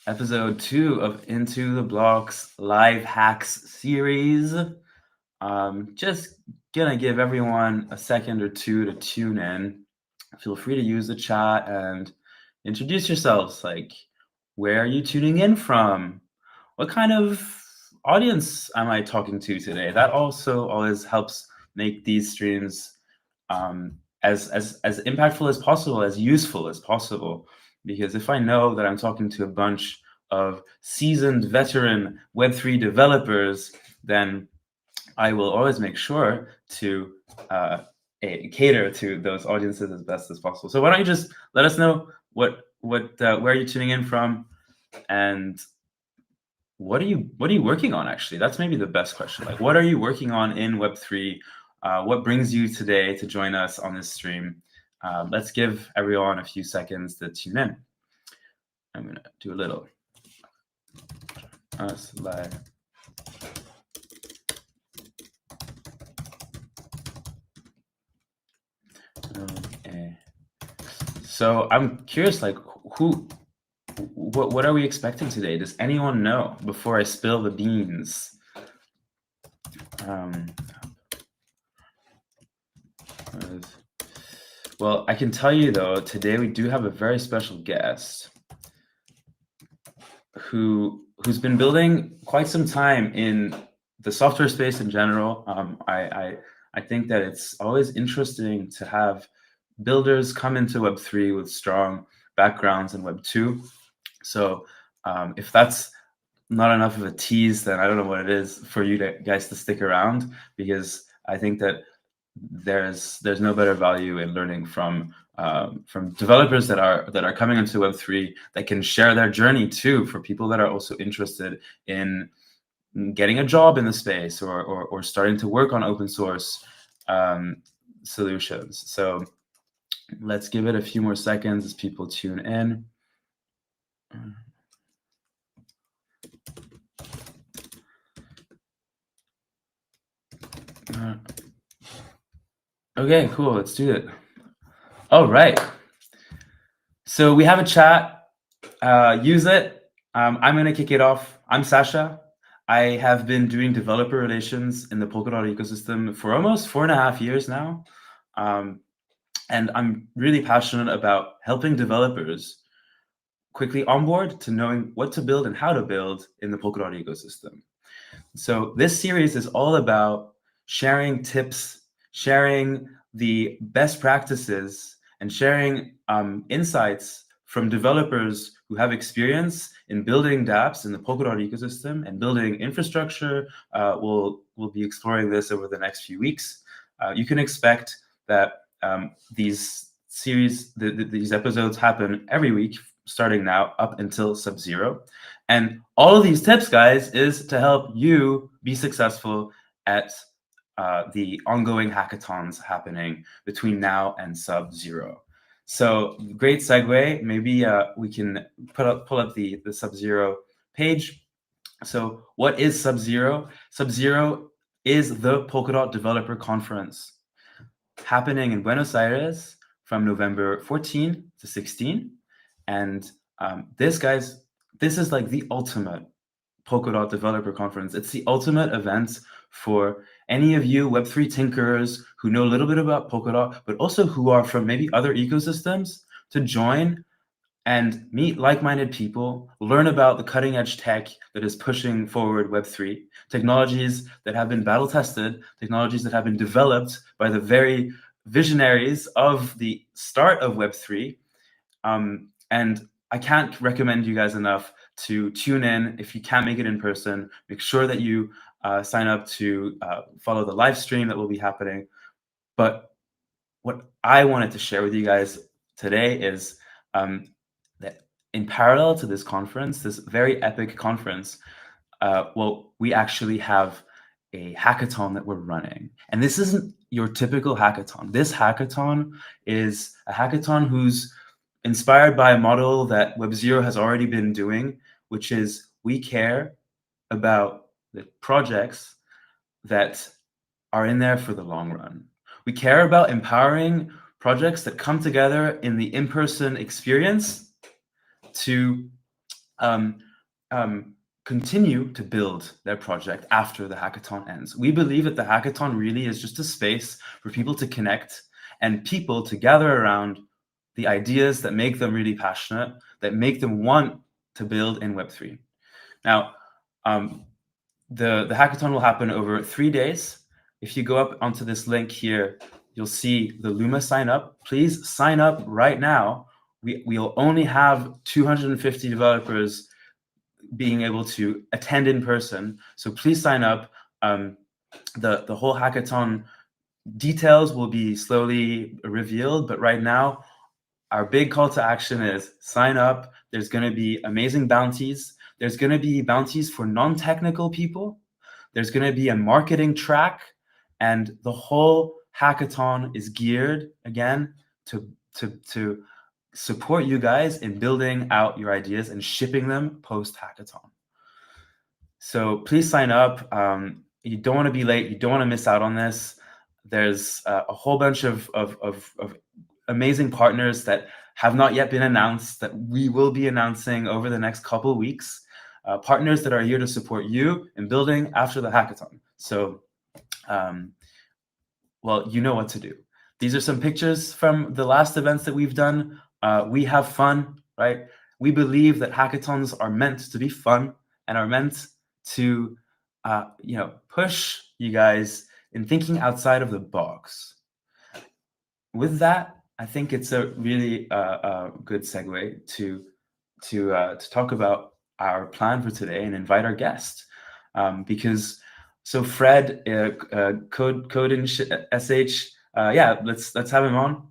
episode 2 of Into the Blocks live hacks series. Just gonna give everyone a second or two to tune in. Feel free to use the chat and introduce yourselves. Like, where are you tuning in from? What kind of audience am I talking to today? That also always helps make these streams as impactful as possible, as useful as possible. Because if I know that I'm talking to a bunch of seasoned veteran Web3 developers, then I will always make sure to cater to those audiences as best as possible. So why don't you just let us know where you're tuning in from, and what are you working on? Actually, that's maybe the best question. Like, what are you working on in Web3? What brings you today to join us on this stream? Let's give everyone a few seconds to tune in. I'm gonna do a little live. Okay. So I'm curious, like, what are we expecting today? Does anyone know before I spill the beans? Well, I can tell you though, today we do have a very special guest who's been building quite some time in the software space in general. I think that it's always interesting to have builders come into Web3 with strong backgrounds in Web2. So if that's not enough of a tease, then I don't know what it is for you guys to stick around, because I think that there's no better value in learning from developers that are coming into Web3 that can share their journey too, for people that are also interested in getting a job in the space or starting to work on open source solutions. So let's give it a few more seconds as people tune in. Okay, cool. Let's do it. All right. So we have a chat. Use it. I'm going to kick it off. I'm Sacha. I have been doing developer relations in the Polkadot ecosystem for almost 4.5 years now. And I'm really passionate about helping developers quickly onboard to knowing what to build and how to build in the Polkadot ecosystem. So this series is all about sharing tips, sharing the best practices, and sharing insights from developers who have experience in building dApps in the Polkadot ecosystem and building infrastructure. We'll be exploring this over the next few weeks. You can expect that these episodes happen every week, starting now up until Sub-Zero. And all of these tips, guys, is to help you be successful at the ongoing hackathons happening between now and Sub-Zero. So great segue. Maybe we can pull up the Sub-Zero page. So what is Sub-Zero? Sub-Zero is the Polkadot Developer Conference happening in Buenos Aires from November 14 to 16. And this is like the ultimate Polkadot Developer Conference. It's the ultimate event for any of you Web3 tinkers who know a little bit about Polkadot, but also who are from maybe other ecosystems, to join and meet like-minded people, learn about the cutting-edge tech that is pushing forward Web3, technologies that have been battle-tested, technologies that have been developed by the very visionaries of the start of Web3. And I can't recommend you guys enough to tune in. If you can't make it in person, make sure that you sign up to follow the live stream that will be happening. But what I wanted to share with you guys today is that in parallel to this conference, this very epic conference, well, we actually have a hackathon that we're running. And this isn't your typical hackathon. This hackathon is a hackathon who's inspired by a model that Web0 has already been doing, which is we care about the projects that are in there for the long run. We care about empowering projects that come together in the in-person experience to um, continue to build their project after the hackathon ends. We believe that the hackathon really is just a space for people to connect and people to gather around the ideas that make them really passionate, that make them want to build in Web3. Now, the hackathon will happen over 3 days. If you go up onto this link here, you'll see the Luma sign up. Please sign up right now. We'll only have 250 developers being able to attend in person. So please sign up. The whole hackathon details will be slowly revealed, but right now, our big call to action is sign up. There's going to be amazing bounties. There's going to be bounties for non-technical people. There's going to be a marketing track, and the whole hackathon is geared again to support you guys in building out your ideas and shipping them post hackathon. So please sign up. You don't want to be late. You don't want to miss out on this. There's a whole bunch of amazing partners that have not yet been announced that we will be announcing over the next couple of weeks. Partners that are here to support you in building after the hackathon. So, well, you know what to do. These are some pictures from the last events that we've done. We have fun, right? We believe that hackathons are meant to be fun and are meant to, push you guys in thinking outside of the box. With that, I think it's a really good segue to talk about our plan for today and invite our guest, because so Fred, code in SH, let's have him on.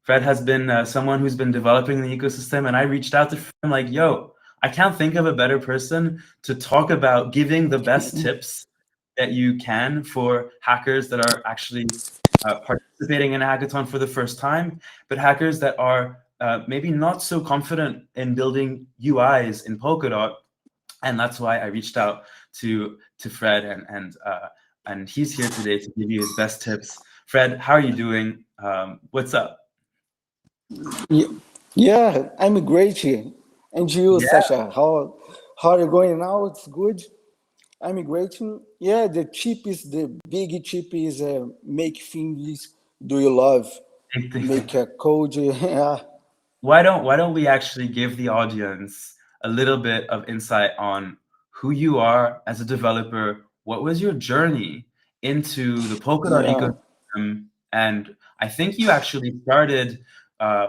Fred has been someone who's been developing the ecosystem, and I reached out to him like, yo, I can't think of a better person to talk about giving the best tips that you can for hackers that are actually participating in a hackathon for the first time, but hackers that are maybe not so confident in building UIs in Polkadot. And that's why I reached out to Fred, and he's here today to give you his best tips. Fred, how are you doing? What's up? Yeah, I'm great. And you, Yeah, Sacha, how are you going now? It's good. I'm great. Yeah, the chip is the big chip is make things. Do you love make a code? Yeah, why don't we actually give the audience a little bit of insight on who you are as a developer? What was your journey into the Polkadot yeah, ecosystem? And I think you actually started, uh,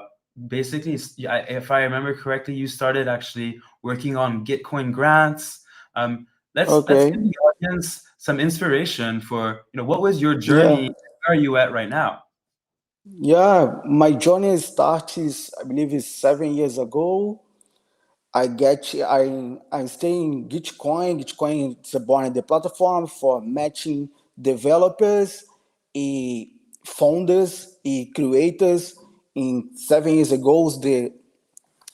basically, if I remember correctly, you started actually working on Gitcoin grants. Um, let's okay, give the audience some inspiration for, what was your journey? yeah. Where are you at right now? Yeah, my journey starts, I believe, is 7 years ago. I stay in Gitcoin. Gitcoin is born the platform for matching developers, e founders, e creators. In 7 years ago, the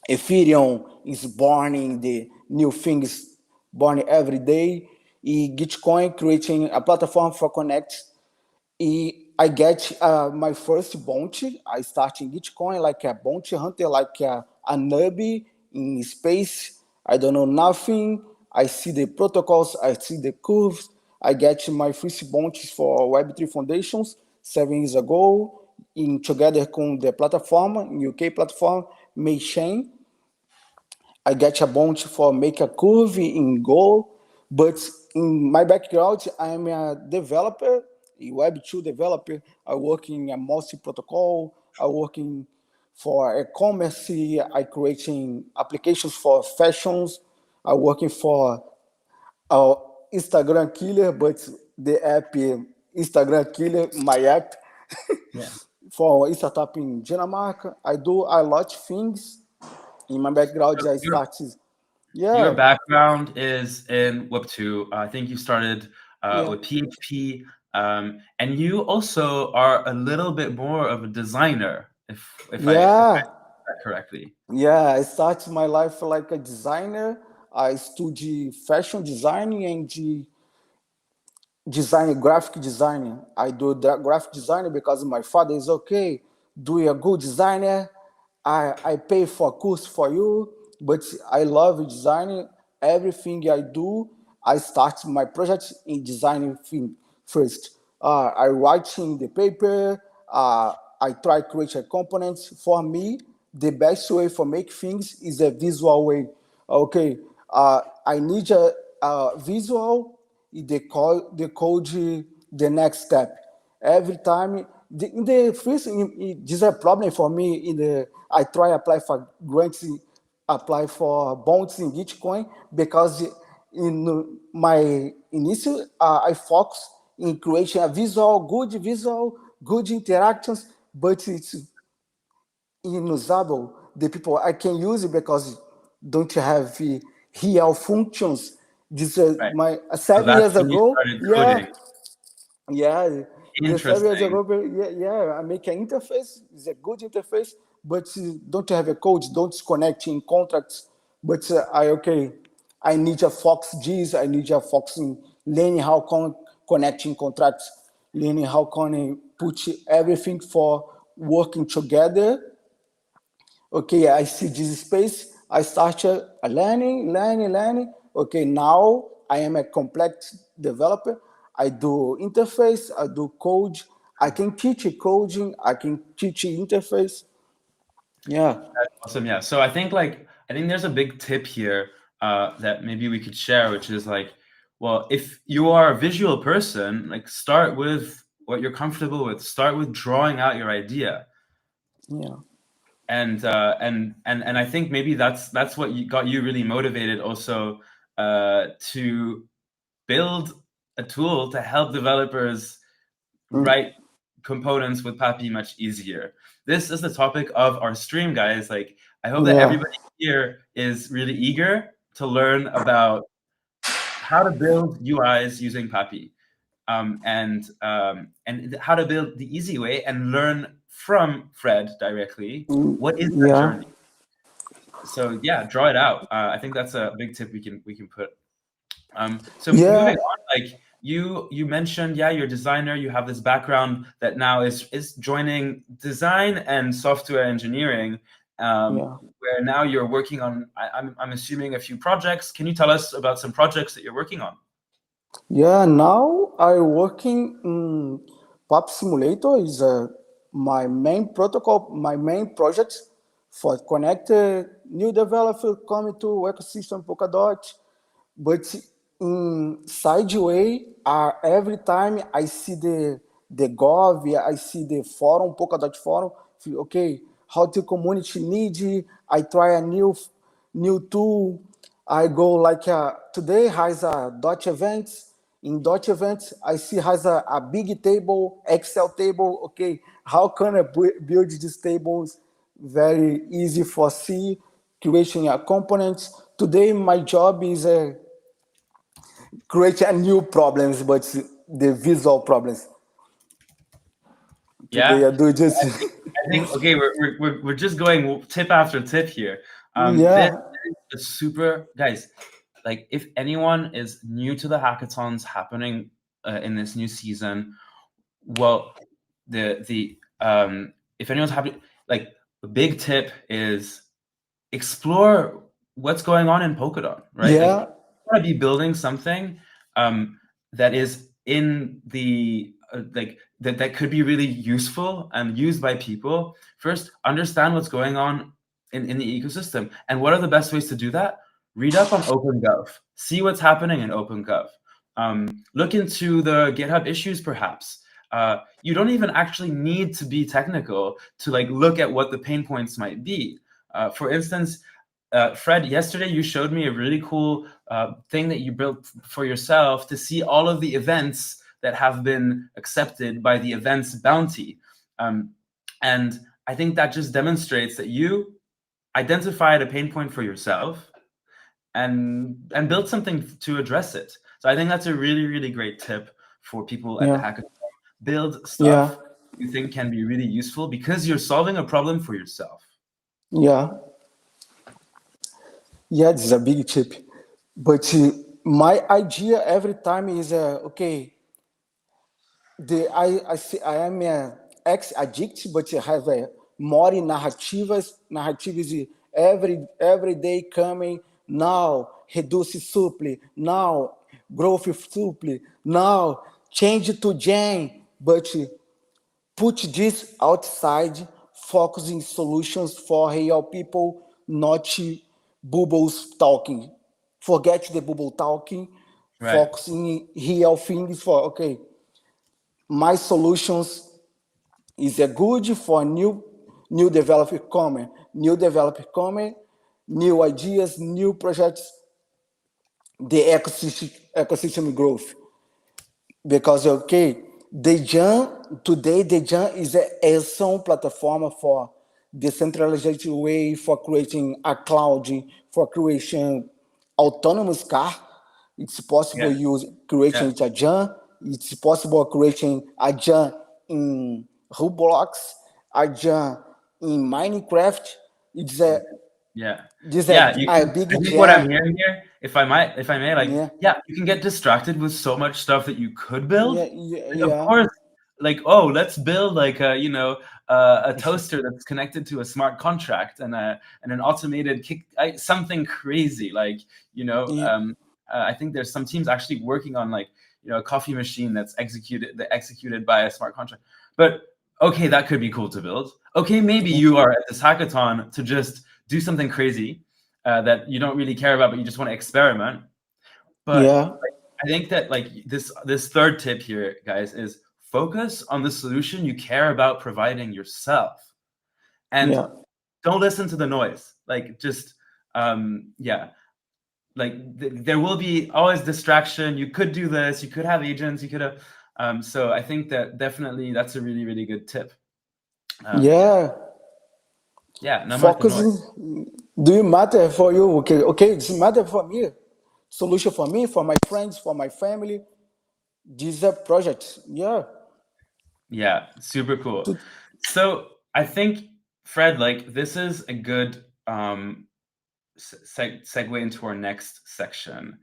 Ethereum is born in the new things born every day. Gitcoin creating a platform for connect. I get my first bounty. I start in Gitcoin like a bounty hunter, like a newbie in space. I don't know nothing. I see the protocols, I see the curves. I get my first bounties for Web3 Foundations 7 years ago, in together with the platform, UK platform, Maychain. I get a bounty for make a curve in Go, but in my background, I'm a developer, a Web2 developer. I work in a multi-protocol. I work in for e-commerce. I creating applications for fashions. I working for uh, Instagram killer, but the app Instagram killer, my app Yeah. for a startup in Denmark. I do a lot of things. In my background, I Your started. your Yeah, background is in Web2. I think you started yeah, with PHP, and you also are a little bit more of a designer, if I yeah, did that correctly. yeah. I started my life like a designer. I study fashion designing and design, graphic designing. I do that graphic design because my father is okay. Do a good designer. I pay for course for you. but I love designing. Everything I do, I start my project in designing thing first. I writing the paper. I try create a components. For me, the best way for make things is a visual way. Okay, I need a visual. The code the next step. Every time in the first, this is a problem for me. In the I try apply for grants, apply for bonds in Bitcoin because in my initial I focus in creating a visual, good interactions, but it's inusable. The people I can use it because don't have real functions. This Right. my So 7 years that's when you ago, started yeah, coding. yeah, the 7 years Interesting. ago, yeah, I make an interface. It's a good interface, but don't have a code, don't connect in contracts. But I need a Fox G's, I need a Fox in learning how connecting contracts, learning how can I put everything for working together. Okay, I see this space. I started learning. Okay, now I am a complex developer. I do interface, I do code. I can teach coding, I can teach interface. Yeah, That's awesome. Yeah. So I think there's a big tip here that maybe we could share, which is like, well, if you are a visual person, like start with what you're comfortable with. Start with drawing out your idea. yeah, And I think maybe that's what got you really motivated also to build a tool to help developers write components with PAPI much easier. This is the topic of our stream, guys. Like, I hope that yeah, everybody here is really eager to learn about how to build UIs using PAPI, and how to build the easy way and learn from Fred directly. What is that yeah, journey? So yeah, draw it out. I think that's a big tip we can put. So yeah, moving on, like you mentioned, yeah, you're a designer. You have this background that now is joining design and software engineering, yeah. where now you're working on. I'm assuming a few projects. Can you tell us about some projects that you're working on? Yeah, now I working in PAP Simulator is my main protocol, my main project for connect new developer coming to ecosystem Polkadot. But in sideway, every time I see the Gov, I see the forum, Polkadot forum, feel, okay, how the community need, I try a new tool. I go like today has a Dot events. In Dot events, I see has a big table, Excel table. Okay, how can I build these tables? Very easy for C, creating a components. Today, my job is create a new problems, but the visual problems. Today, Yeah, I do just, I think okay, we're just going tip after tip here. This yeah, is a super guys. Like, if anyone is new to the hackathons happening in this new season, well, the if anyone's happy, like the big tip is explore what's going on in Polkadot, right? Like, yeah, you want to be building something that is in the like that could be really useful and used by people. First, understand what's going on in the ecosystem, and what are the best ways to do that. Read up on OpenGov, see what's happening in OpenGov. Look into the GitHub issues, perhaps. You don't even actually need to be technical to like look at what the pain points might be. For instance, Fred, yesterday you showed me a really cool thing that you built for yourself to see all of the events that have been accepted by the events bounty. And I think that just demonstrates that you identified a pain point for yourself and built something to address it. So I think that's a really, really great tip for people at the yeah, hackathon. Build yeah, stuff you think can be really useful because you're solving a problem for yourself. yeah, yeah. This is a big tip. But my idea every time is okay. I see I am ex addict, but I have more narrativas. Narrativas every day coming. Now reduce supply. Now growth supply. Now change to Gen, but put this outside, focusing solutions for real people, not bubbles talking. Forget the bubble talking, Right. focusing real things for, okay, my solutions is a good for new developer coming, new ideas, new projects, the ecosystem growth. Because okay, the Jam is a awesome platform for decentralized way for creating a cloud, for creating autonomous car. It's possible Yeah. use creating Yeah. it a Jam. It's possible creating a Jam in Roblox, a Jam in Minecraft. It's a Yeah. this Yeah, you a can. big I think what I'm Jam. hearing here, if I may, like, Yeah, yeah, you can get distracted with so much stuff that you could build. yeah, yeah, Like, of yeah. course, like, oh, let's build like a toaster that's connected to a smart contract and an automated something crazy. Like, you know, Yeah. I think there's some teams actually working on like a coffee machine that's executed by a smart contract. But okay, that could be cool to build. Okay, maybe Yeah. you are at this hackathon to just do something crazy that you don't really care about, but you just want to experiment. But Yeah. like, I think that like this third tip here, guys, is focus on the solution you care about providing yourself, and Yeah. don't listen to the noise. Like just yeah, like there will be always distraction. You could do this. You could have agents. You could have. So I think that definitely that's a really really good tip. Yeah, Yeah. yeah. No más que noise. Focusing. Do it matter for you? Okay. Okay. Does it matter for me? Solution for me, for my friends, for my family. These are projects. Yeah. Yeah, super cool. To, So I think, Fred, like this is a good segue into our next section.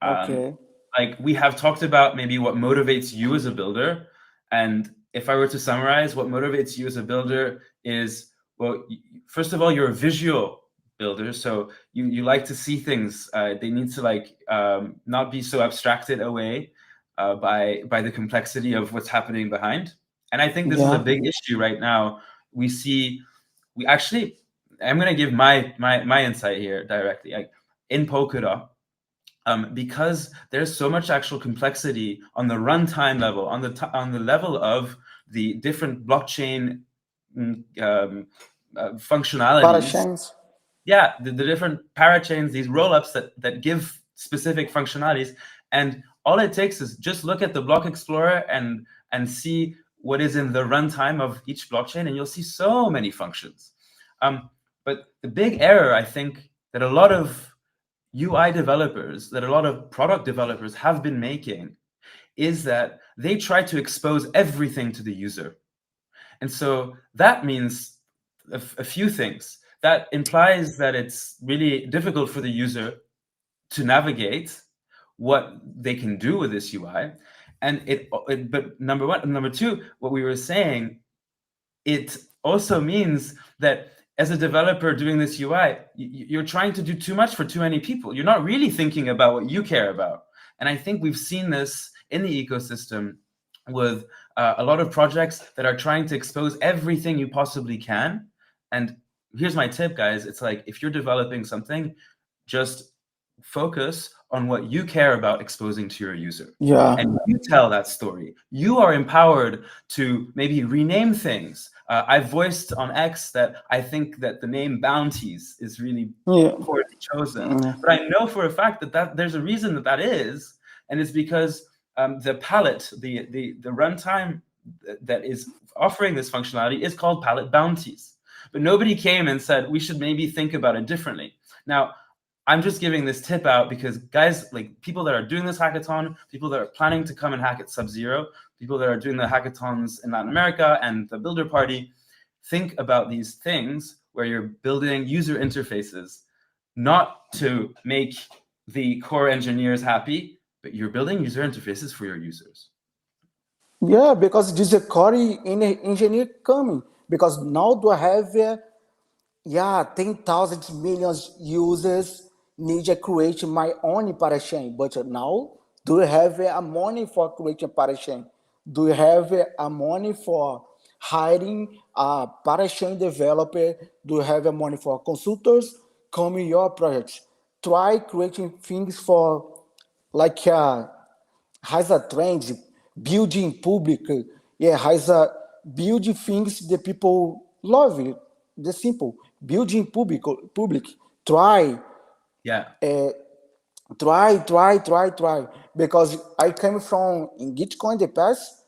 Um, okay. like we have talked about maybe what motivates you as a builder, and if I were to summarize, what motivates you as a builder is, well, first of all, you're a visual builder, so you like to see things. They need to like not be so abstracted away by the complexity of what's happening behind. And I think this is a Yeah. big issue right now. We actually, I'm going to give my insight here directly. Like in Polkadot, because there's so much actual complexity on the runtime level, on the level of the different blockchain functionalities. Parachains. Yeah, the different parachains, these rollups that give specific functionalities, and all it takes is just look at the block explorer and see what is in the runtime of each blockchain, and you'll see so many functions. But the big error, I think, that a lot of UI developers, that a lot of product developers have been making is that they try to expose everything to the user. And so that means a few things. That implies that it's really difficult for the user to navigate what they can do with this UI. And but number one, number two, what we were saying, it also means that as a developer doing this UI, you're trying to do too much for too many people. You're not really thinking about what you care about. And I think we've seen this in the ecosystem with a lot of projects that are trying to expose everything you possibly can. And here's my tip, guys. It's like, if you're developing something, just focus on what you care about exposing to your user. Yeah. And you tell that story. You are empowered to maybe rename things. I voiced on X that I think that the name bounties is really Yeah. poorly chosen. Yeah. But I know for a fact that there's a reason that is, and it's because the palette, the runtime that is offering this functionality is called palette bounties. But nobody came and said we should maybe think about it differently. Now, I'm just giving this tip out because guys, like people that are doing this hackathon, people that are planning to come and hack at Sub-Zero, people that are doing the hackathons in Latin America and the Builder Party, think about these things where you're building user interfaces, not to make the core engineers happy, but you're building user interfaces for your users. Yeah, because this is a core engineer coming. Because now do I have yeah, 10,000 millions users need to create my own parachain. But now, do you have a money for creating parachain? Do you have a money for hiring a parachain developer? Do you have a money for consultants? Come in your projects. Try creating things for like has a trend building public, yeah, has a building things that people love it, the simple building public. try Yeah. try because I came from in Gitcoin the past.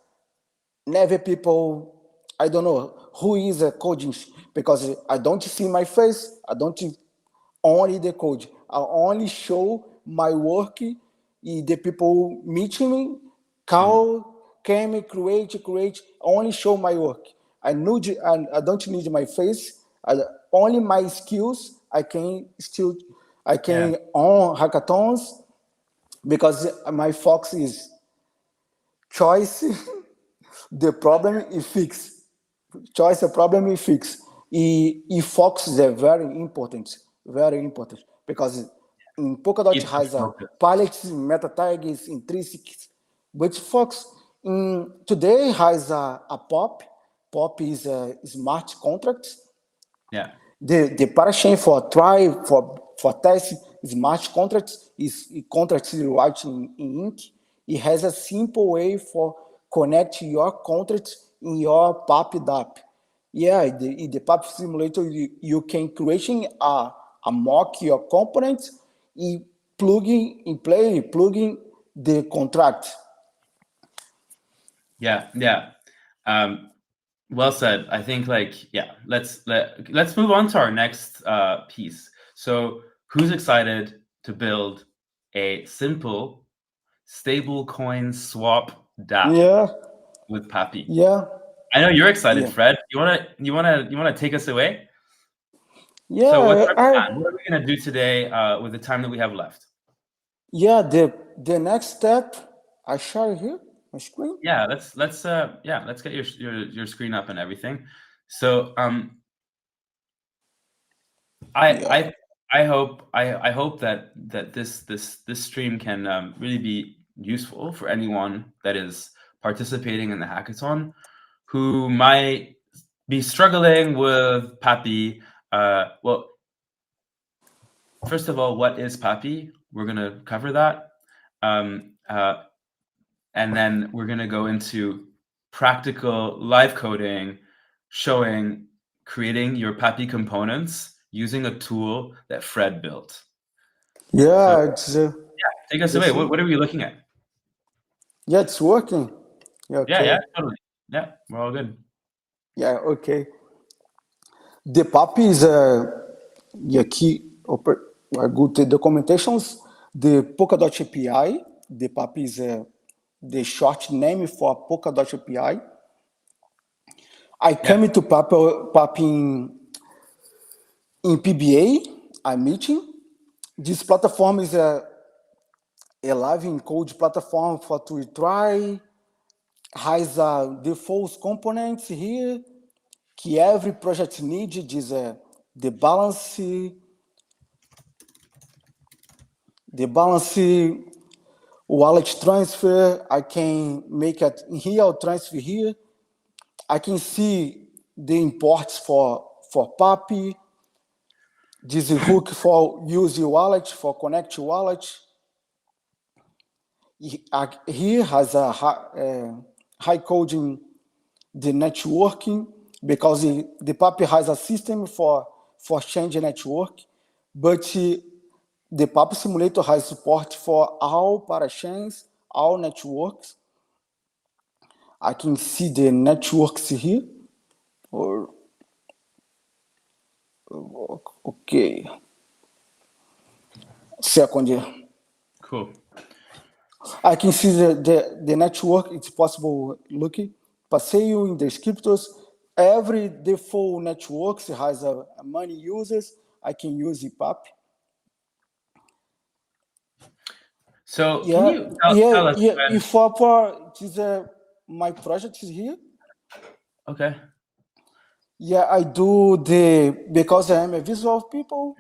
Never people, I don't know who is a coding because I don't see my face, I don't only the code. I only show my work. The people meeting me, Mhm. call, came, create, only show my work. I don't need my face. Only my skills. I Yeah. can on hackathons because my focus is choice. The problem is fixed. Choice a problem is fixed. E fox is very important because in Polkadot Keep the has a focus. palettes, meta tags, intrinsics, but fox in today has a pop. Pop is a smart contract. Yeah. The parachain for try for test smart contracts is contracts writing in ink. It has a simple way for connect your contracts in your PAPI DAP. Yeah, in the PAPI simulator you can creating a mock your components and plugging the contract. Yeah. Yeah. Um, well said. I think yeah, let's move on to our next piece. So who's excited to build a simple stable coin swap DApp Yeah, with PAPI? yeah, I know you're excited, yeah, Fred. You wanna take us away? So what's yeah. our plan? What are we gonna do today with the time that we have left? Yeah, the next step, I share here my screen. Yeah, let's get your screen up and everything. So Yeah, I I hope that this stream can really be useful for anyone that is participating in the hackathon who might be struggling with PAPI. Well, first of all, what is PAPI? We're gonna cover that, um, uh, and then we're gonna go into practical live coding, showing creating your PAPI components using a tool that Fred built. So yeah, it's take us away. this. What are we looking at? Yeah, it's working. Yeah, Yeah, okay. yeah, totally. Yeah, we're all good. Yeah, okay. The PAPI is yeah, key a good documentations. The Polkadot API. The PAPI is the short name for Polkadot API. I Yeah, came to PAPI in PBA, meeting. This platform is a live encode platform for to try, has default components here que every project needs is the balance wallet transfer. I can make it here or transfer here. I can see the imports for PAPI, this hook for use wallet for connect wallet. Here has a high coding the networking because the PAPI has a system for change network, but the PAPI simulator has support for all parachains, all networks. I can see the networks here. Or okay, second here. cool. I can see the network. It's possible looking. Passeio in the scriptors. Every default networks has a many users. I can use EPUB. So can Yeah, you yeah, tell us yeah. when? If for this, my project is here. Okay. Yeah, I do because I am a visual people,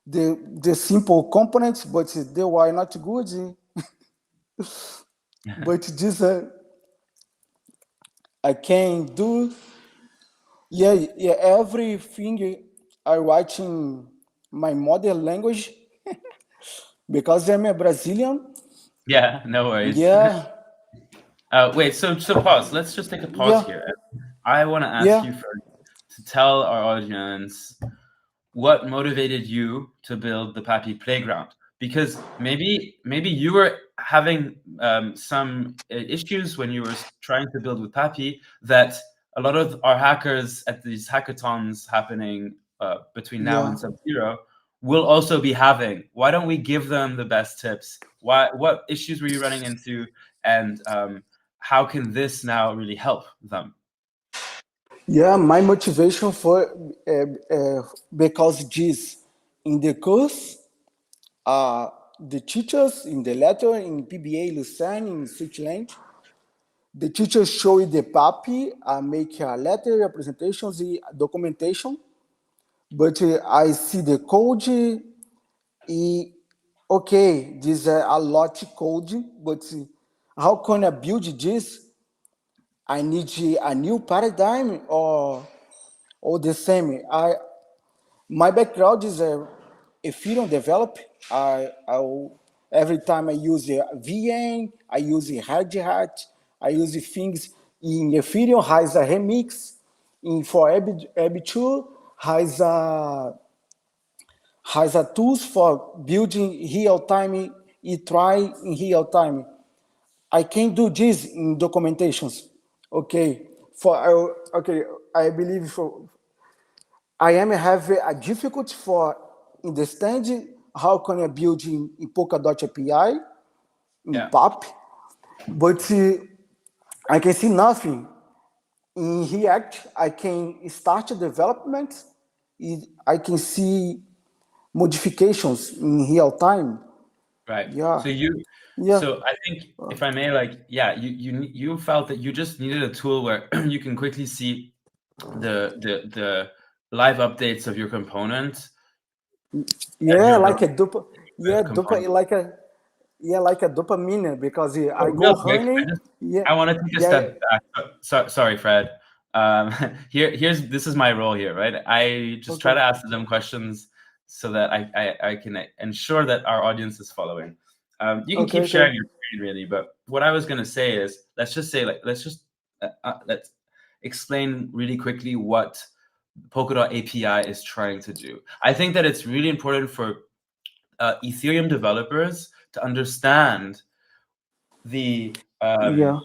the simple components, but they were not good. But this I can do. Yeah, yeah. Everything I write in my mother language because I'm a Brazilian. Yeah, no worries. Yeah, Wait, so pause. Let's just take a pause yeah, here. I want to ask yeah, you first to tell our audience what motivated you to build the PAPI playground, because maybe you were having some issues when you were trying to build with PAPI that a lot of our hackers at these hackathons happening between now yeah. and Sub-Zero will also be having. Why don't we give them the best tips? What issues were you running into, and how can this now really help them? Yeah, my motivation for because this in the course, the teachers in the letter in PBA Lucerne in Switzerland, the teachers show you the PAPI, make a letter, presentations, documentation, but I see the code, okay, this is a lot code, but how can I build this? I need a new paradigm or the same. My background is a Ethereum develop. Every time I use a VM, I use a Red Hat, I use things in Ethereum has a remix. In for Eb2 has a tools for building real time. It try in real time. I can do this in documentations. Okay, okay. I believe I am have a difficulty for understanding how can I build in Polkadot API in Yeah. PAP, but I can see nothing in React. I can start development. I can see modifications in real time. Right. Yeah, yeah, So I think, if I may, like, yeah, you felt that you just needed a tool where you can quickly see the live updates of your component as yeah, you're like a building dopa, yeah, the component. like a dopamine because But I go real quick, honey. Yeah, I want to take a yeah, step back. Sorry, Fred. This is my role here, right? I just try okay, to ask them questions so that I can ensure that our audience is following. You can okay, keep okay. sharing your screen, really, but what I was going to say is, let's explain really quickly what Polkadot API is trying to do. I think that it's really important for Ethereum developers to understand the Yeah,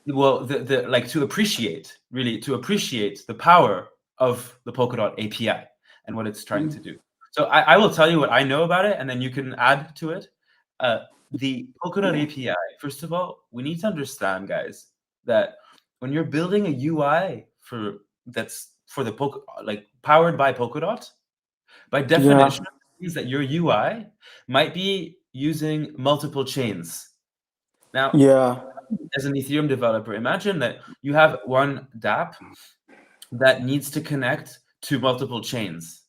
well the like to appreciate the power of the Polkadot API and what it's trying to do. So I will tell you what I know about it, and then you can add to it. The Polkadot API, first of all, we need to understand, guys, that when you're building a UI that's for the powered by Polkadot, by yeah, definition, it means that your UI might be using multiple chains. Now, yeah, as an Ethereum developer, imagine that you have one dApp that needs to connect to multiple chains.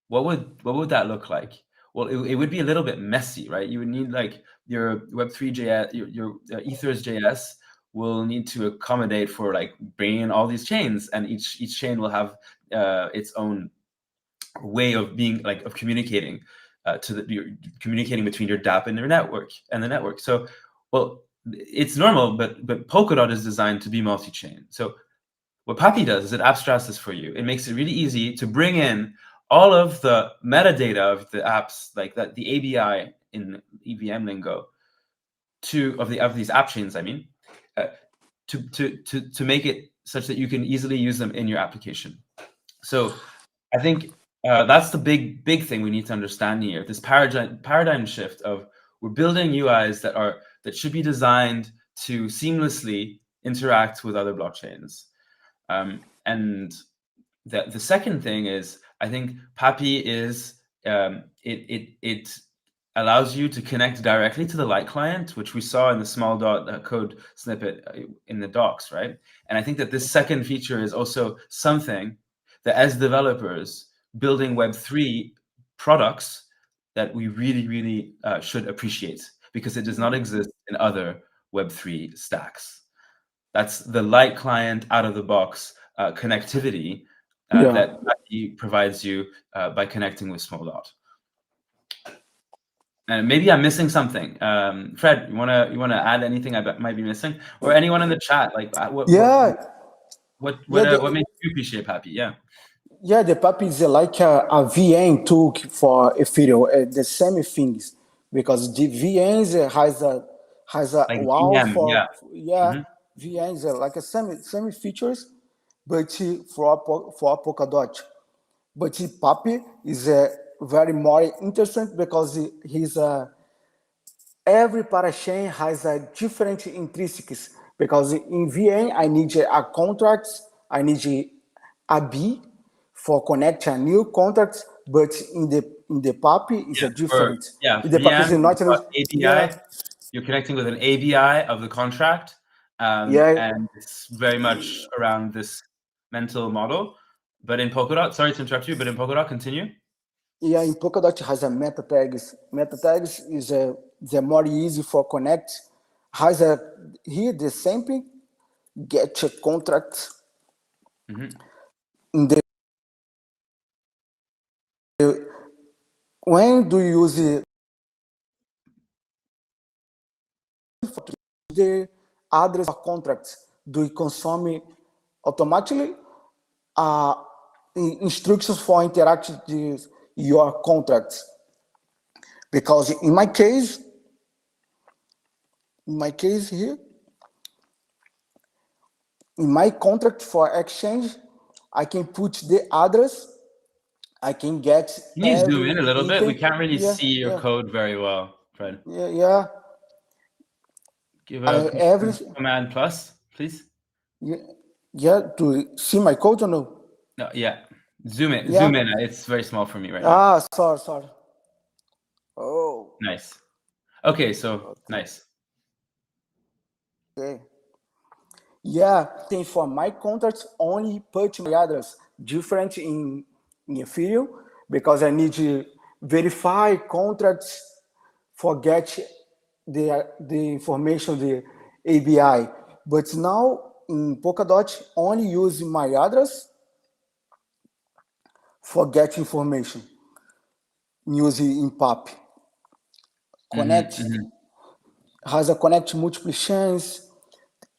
What would that look like? Well, it would be a little bit messy, right? You would need like your Web3 JS, your Ethers JS will need to accommodate for like bringing in all these chains, and each chain will have its own way of being like of communicating you're communicating between your dApp and your network and the network. So, well, it's normal, but Polkadot is designed to be multi-chain. So what PAPI does is it abstracts this for you. It makes it really easy to bring in all of the metadata of the apps, like that, the ABI in EVM lingo, of these app chains. I mean, uh, to make it such that you can easily use them in your application. So I think that's the big thing we need to understand here. This paradigm shift of we're building UIs that should be designed to seamlessly interact with other blockchains. And the second thing is, I think PAPI is allows you to connect directly to the light client, which we saw in the small dot code snippet in the docs, right? And I think that this second feature is also something that as developers building Web3 products that we really, really should appreciate, because it does not exist in other Web3 stacks. That's the light client out of the box connectivity that PAPI provides you by connecting with small dot. And maybe I'm missing something. Fred, you wanna add anything I might be missing, or anyone in the chat? Like, what makes you appreciate PAPI? Yeah. Yeah, the PAPI is like a VM tool for Ethereum, the same things, because the VMs has a Like wall VM, for Mhm. VMs are like a same features, but for Polkadot. But PAPI is very more interesting because he's every parachain has a different intrinsics, because in VM I need a contract, I need a B for connect a new contract, but in the PAPI is a different. In the PAPI is VM, not ABI. You're connecting with an ABI of the contract, and it's very much around this mental model. But in Polkadot, sorry to interrupt you, but in Polkadot, continue. Yeah, in Polkadot has a meta tags. Meta tags is the more easy for connect. Has a here the same thing, get a contract in when do you use it? The address of contracts do you consume automatically uh, instructions for interact with your contracts? Because in my case here, in my contract for exchange, I can put the address, I can get Can you zoom in every a little bit? We item. can't really see your code very well, Fred. Yeah. Give a Every command plus, please. to see my code or no? No, yeah. Zoom in. Yeah. Zoom in. It's very small for me right now. Sorry. Oh. Nice. Okay, so nice. Okay. Yeah, thing for my contracts only put my address different in Ethereum, because I need to verify contracts for get the information, the ABI. But now in Polkadot, only use my address for get information using in PAP. Connect has a connect multiple chains.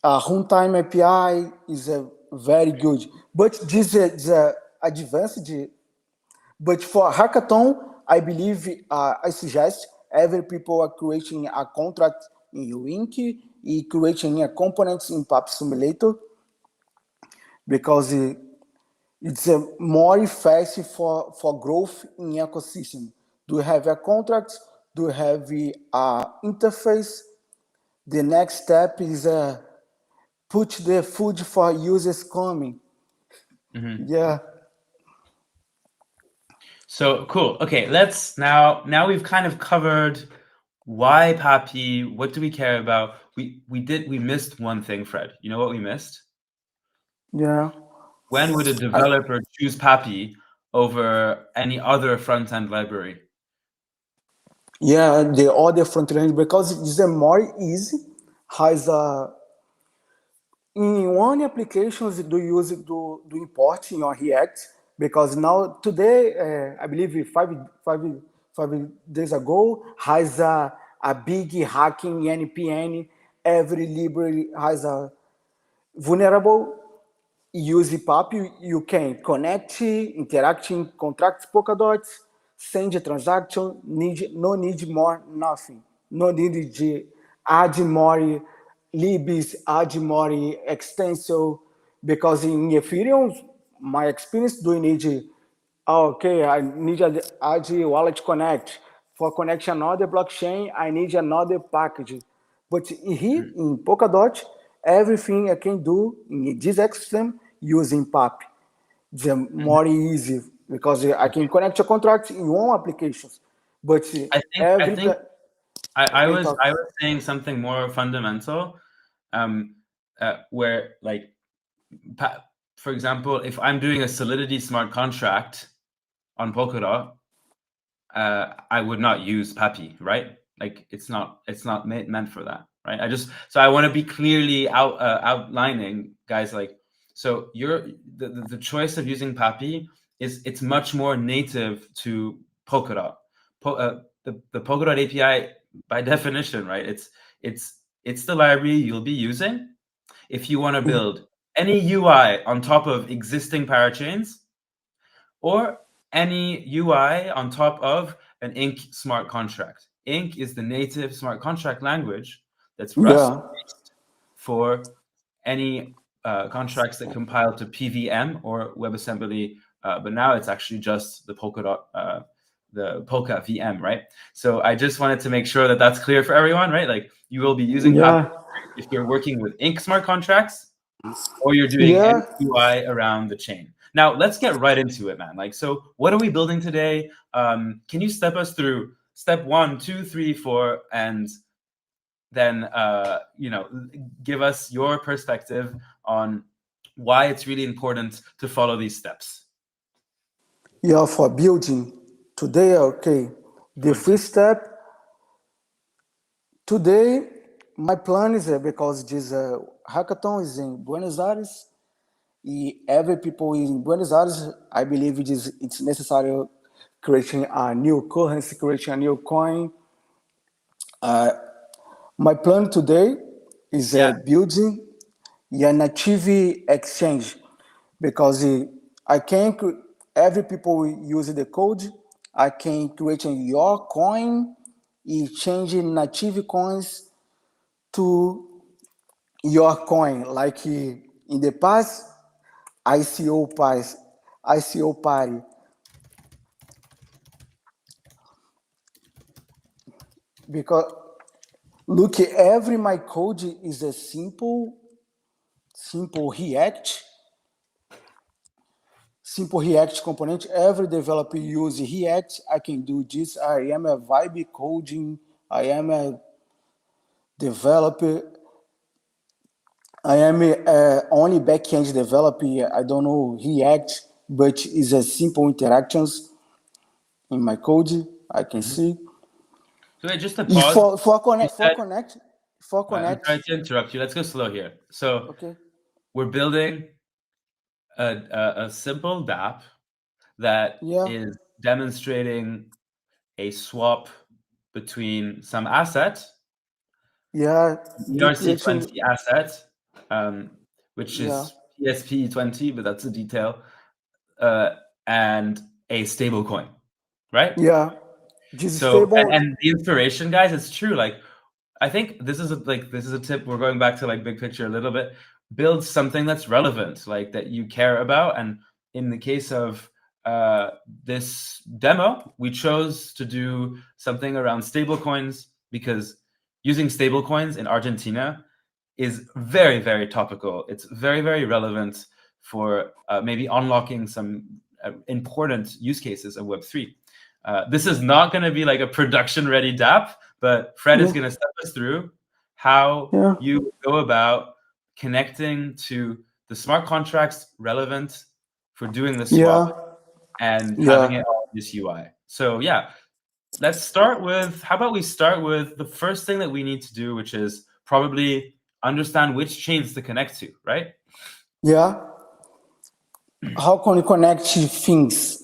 Runtime API is very good, but this is advanced. But for hackathon, I believe I suggest every people are creating a contract in Wink, creating a components in PAP Simulator, because it's more fast for growth in ecosystem. Do you have a contract? Do you have a interface? The next step is put the food for users coming. Yeah. So cool. Okay, let's now we've kind of covered why PAPI, what do we care about? We missed one thing, Fred. You know what we missed? Yeah. When would a developer choose PAPI over any other front-end library? Yeah, the other front end, because it's more easy, has a in one applications do use it do import in your React, because now today I believe five days ago has a big hacking NPN. Every library has a vulnerable. Use PAP, you can connect, interacting, contract Polkadot, send a transaction, no need more nothing. No need to add more libs, add more extension, because in Ethereum, my experience do need, okay, I need to add wallet connect. For connection another blockchain, I need another package. But here in Polkadot, everything I can do in this ecosystem using PAP. It's more easy, because I can connect a contract in one application. But I every think I okay, was talk. saying something more fundamental, where like, for example, if I'm doing a Solidity smart contract on Polkadot, I would not use PAPI, right? Like it's not meant for that, right? I want to be clearly outlining, guys. Like, so the choice of using PAPI it's much more native to Polkadot. The Polkadot API by definition, right? It's the library you'll be using if you want to build any UI on top of existing parachains, or any UI on top of an Ink smart contract. Ink is the native smart contract language that's Rust Yeah, based for any contracts that compile to PVM or WebAssembly, but now it's actually just the Polkadot, the Polka VM, right? So I just wanted to make sure that that's clear for everyone, right? Like you will be using PAPI yeah, if you're working with Ink smart contracts, or you're doing any yeah, UI around the chain. Now let's get right into it, man. Like, so what are we building today? Can you step us through step 1, 2, 3, 4, and then give us your perspective on why it's really important to follow these steps? yeah. For building today, okay. The first step today, my plan is because this hackathon is in Buenos Aires. Every people in Buenos Aires, I believe it's necessary creating a new currency, creating a new coin. My plan today is Yeah. building a native exchange because I can every people use the code. I can create your coin, changing native coins to your coin. Like in the past, ICO price, ICO party. Because look, every my code is a simple React component. Every developer use React. I can do this. I am a vibe coding. I am a developer. I am only backend developer. I don't know React, but it's a simple interactions in my code. I can Mm-hmm. see. So wait, just to If pause. You said, for I'm connect. sorry to interrupt you. Let's go slow here. So Okay. we're building a simple dApp that Yeah. is demonstrating a swap between some asset, Yeah. The creation. ERC20 asset, which Yeah. is PSP20, but that's a detail, uh, and a stable coin, right? Yeah. This So, stable. and the inspiration, guys, it's true. Like, I think this is a tip. We're going back to like big picture a little bit. Build something that's relevant, like that you care about. And in the case of this demo, we chose to do something around stablecoins because using stablecoins in Argentina is very, very topical. It's very, very relevant for maybe unlocking some important use cases of Web3. This is not going to be like a production-ready dApp, but Fred is Yeah. going to step us through how Yeah. you go about connecting to the smart contracts relevant for doing the swap Yeah. and having it Yeah. on this UI. So yeah, let's start with, how about we start with the first thing that we need to do, which is probably understand which chains to connect to, right? Yeah. How can you connect things?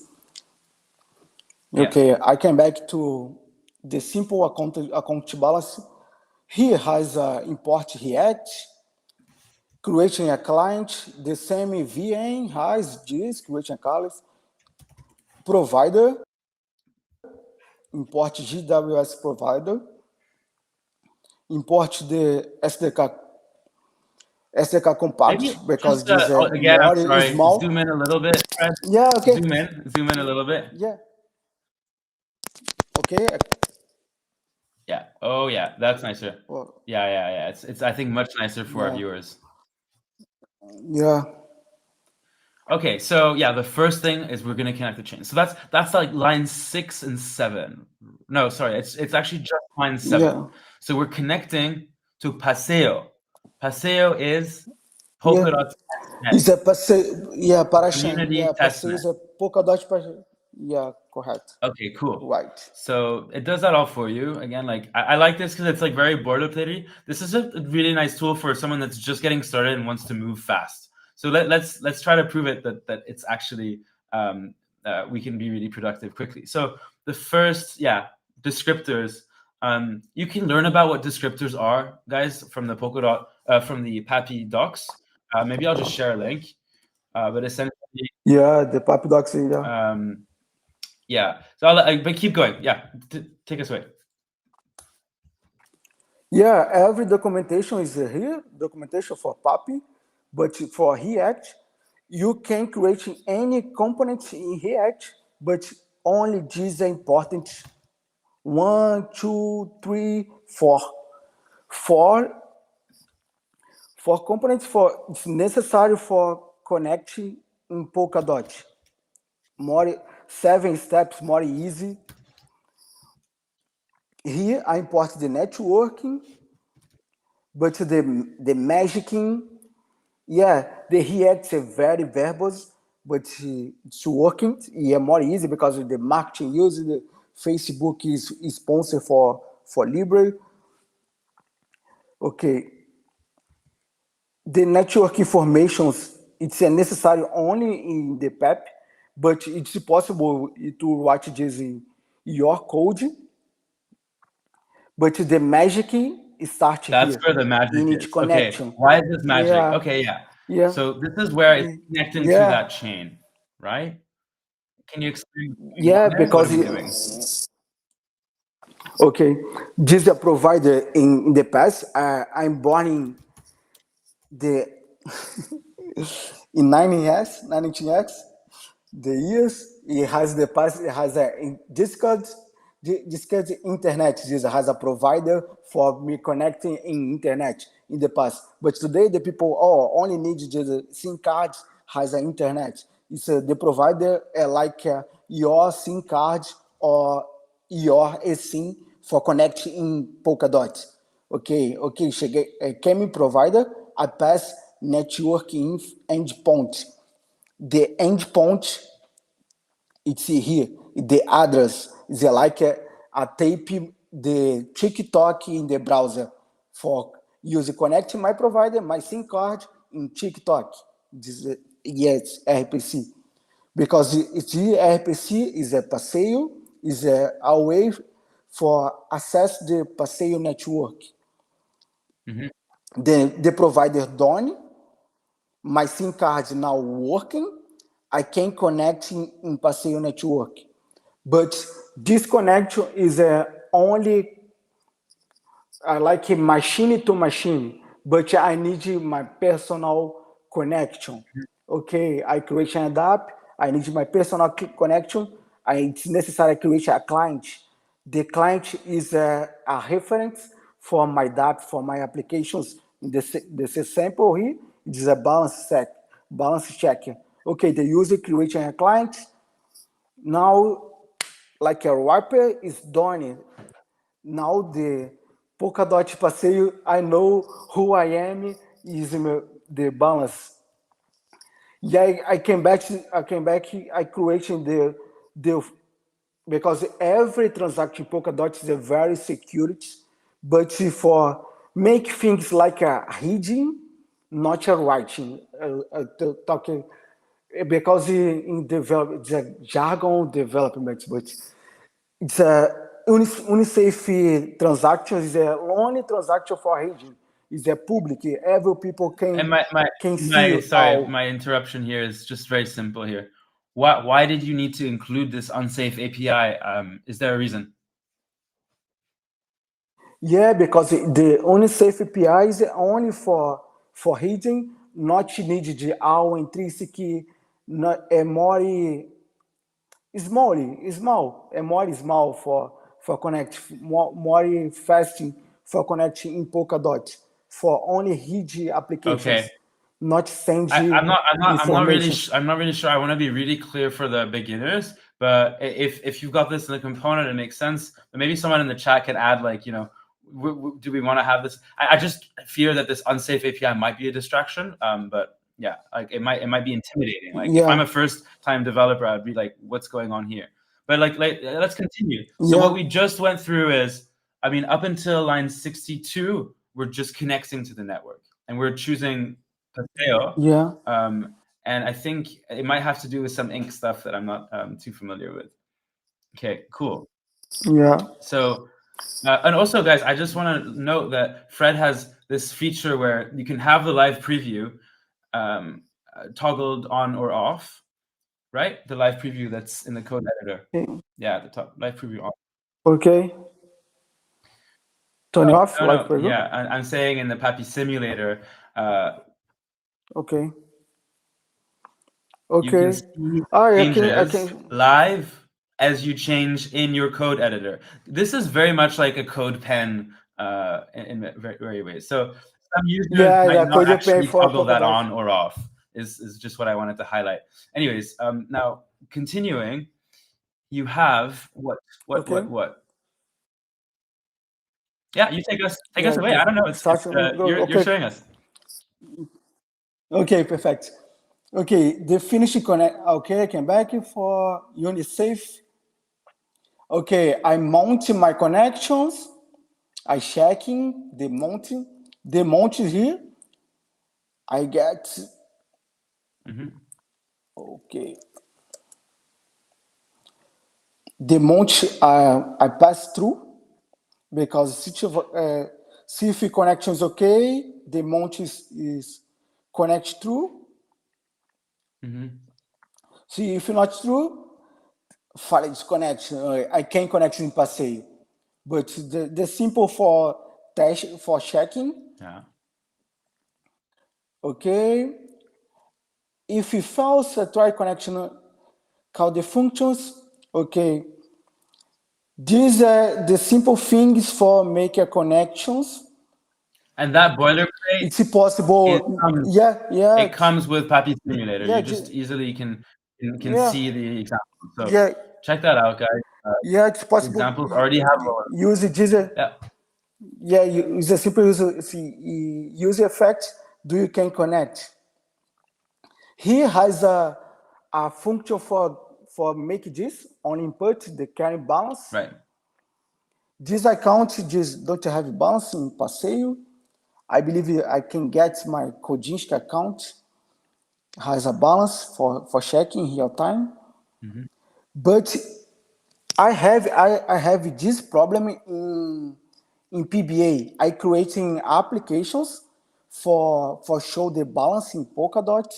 Yeah. Okay, I came back to the simple account balance. Here has import React, creating a client, the same VM has this, creating a client, provider, import GWS provider, import the SDK Maybe compact because just this again, I'm more is sorry, zoom small. in a little bit, Fred. Yeah, okay. Zoom in a little bit. Yeah, okay. Yeah. Oh yeah, that's nicer. Well, Yeah. It's I think much nicer for our yeah, viewers. yeah. Okay, so yeah, the first thing is we're gonna connect the chain. So that's like line 6 and 7. No, sorry, it's actually just line 7. Yeah, So we're connecting to Paseo. Paseo is yeah. Polkadot's net, Is a passeio, yeah, Parachain, community yeah, test passeio net. is a Polkadot, yeah, correct, Okay, cool. right. So it does that all for you. Again, like I like this because it's like very boilerplate. This is a really nice tool for someone that's just getting started and wants to move fast. So let's try to prove it that it's actually we can be really productive quickly. So the first, yeah, descriptors. You can learn about what descriptors are, guys, from the Polkadot from the PAPI docs. Maybe I'll just share a link. But essentially, Yeah, the PAPI docs, yeah. yeah. So but keep going. Yeah, take us away. Yeah, every documentation is here, documentation for PAPI, but for React, you can create any component in React, but only these are important. 1, 2, 3, 4. For components for it's necessary for connecting in Polkadot. More 7 steps more easy. Here I import the networking, but the magicking, yeah, the React is very verbose, but it's working. Yeah, more easy because of the marketing use the Facebook is sponsor for Libre. Okay, the network informations it's necessary only in the PEP, but it's possible to write this in your code. But the magic starts That's here where the magic in each is. Okay, connection. why is this magic? Yeah, Okay, yeah. yeah, So this is where it's connecting to yeah, that chain, right? Can you explain what's going yeah. on there? What Because are we doing? okay, this is a provider in the past. I'm born in the in 19X, the years it has the past. It has a Discord internet. This has a provider for me connecting in internet in the past. But today the people only need just SIM cards has an internet. It's the provider like your SIM card or your eSIM for connecting in Polkadot. Ok, cheguei. Kemi provider, I pass network endpoint. The endpoint, it's here. The address is like a tape, the TikTok in the browser for use connect my provider, my SIM card in TikTok. This, yes, RPC. Because it's RPC is a passeio, is a way for access the passeio network. Mhm. The provider done, my SIM card now working, I can connect in Passeio network. But this connection is only like a machine to machine, but I need my personal connection. Okay, I create an app, I need my personal connection, it's necessary to create a client. The client is a reference for my app, for my applications. In this sample here, it is a balance check. Okay, the user creating a client. Now, like a wrapper is done. Now the Polkadot passeio, I know who I am is the balance. Yeah, I creating the because every transaction in Polkadot is a very security, but for make things like a reading, not a writing, talking because in develop it's a jargon development, but it's a unisafe transaction is a only transaction for region. It's a public. Every people And can see my sorry, all. my interruption here is just very simple here. Why did you need to include this unsafe API? Is there a reason? Yeah, because the unisafe API is only for region, not needed the all intrinsic, not a more small for connect more fasting for connecting in Polkadot for only HID Okay. applications. not send I'm not really information. I'm not really sure. I want to be really clear for the beginners, but if you've got this in the component, it makes sense. But maybe someone in the chat can add, like, do we want to have this? I just fear that this unsafe API might be a distraction. But yeah, like it might be intimidating. Like if I'm a first time developer, I'd be like, what's going on here? But like let's continue. So what we just went through is, I mean, up until line 62, we're just connecting to the network, and we're choosing Paseo. Yeah. And I think it might have to do with some ink stuff that I'm not too familiar with. Okay, cool. Yeah. So, and also, guys, I just want to note that Fred has this feature where you can have the live preview toggled on or off, right? The live preview that's in the code editor. Okay. Yeah, the top live preview off. Okay. Turn it off, live preview? Yeah, I'm saying in the PAPI simulator. Okay. You can see changes can. live as you change in your code editor. This is very much like a code pen in very ways. So some users might not actually toggle that on or off. Is just what I wanted to highlight. Anyways, now continuing, you have what? Yeah, you take us away. I don't know. You're showing us. Okay, perfect. Okay, the finishing connect. Okay, I came back for UniSafe. Okay, I mounting my connections. I checking the mounting. The mount is here. I get. Okay. The mount I pass through because see if the connection is okay. The mount is connect through. See if not true, fala desconnection. I can connect in passeio, but the simple for test for checking. Yeah. Okay. If it fails, try connection. Call the functions. Okay. These are the simple things for making connections. And that boilerplate, it's possible. It comes with PAPI Simulator. You just easily can see the example. So check that out, guys. It's possible. Examples already have use this. Yeah, use a simple user effect. Do you can connect? Here has a function for make this on input the carry balance. Right. This account just don't have balance in Passeio. I believe I can get my Kodinski account has a balance for checking real time. But I have this problem in PBA. I creating applications for show the balance in Polkadot,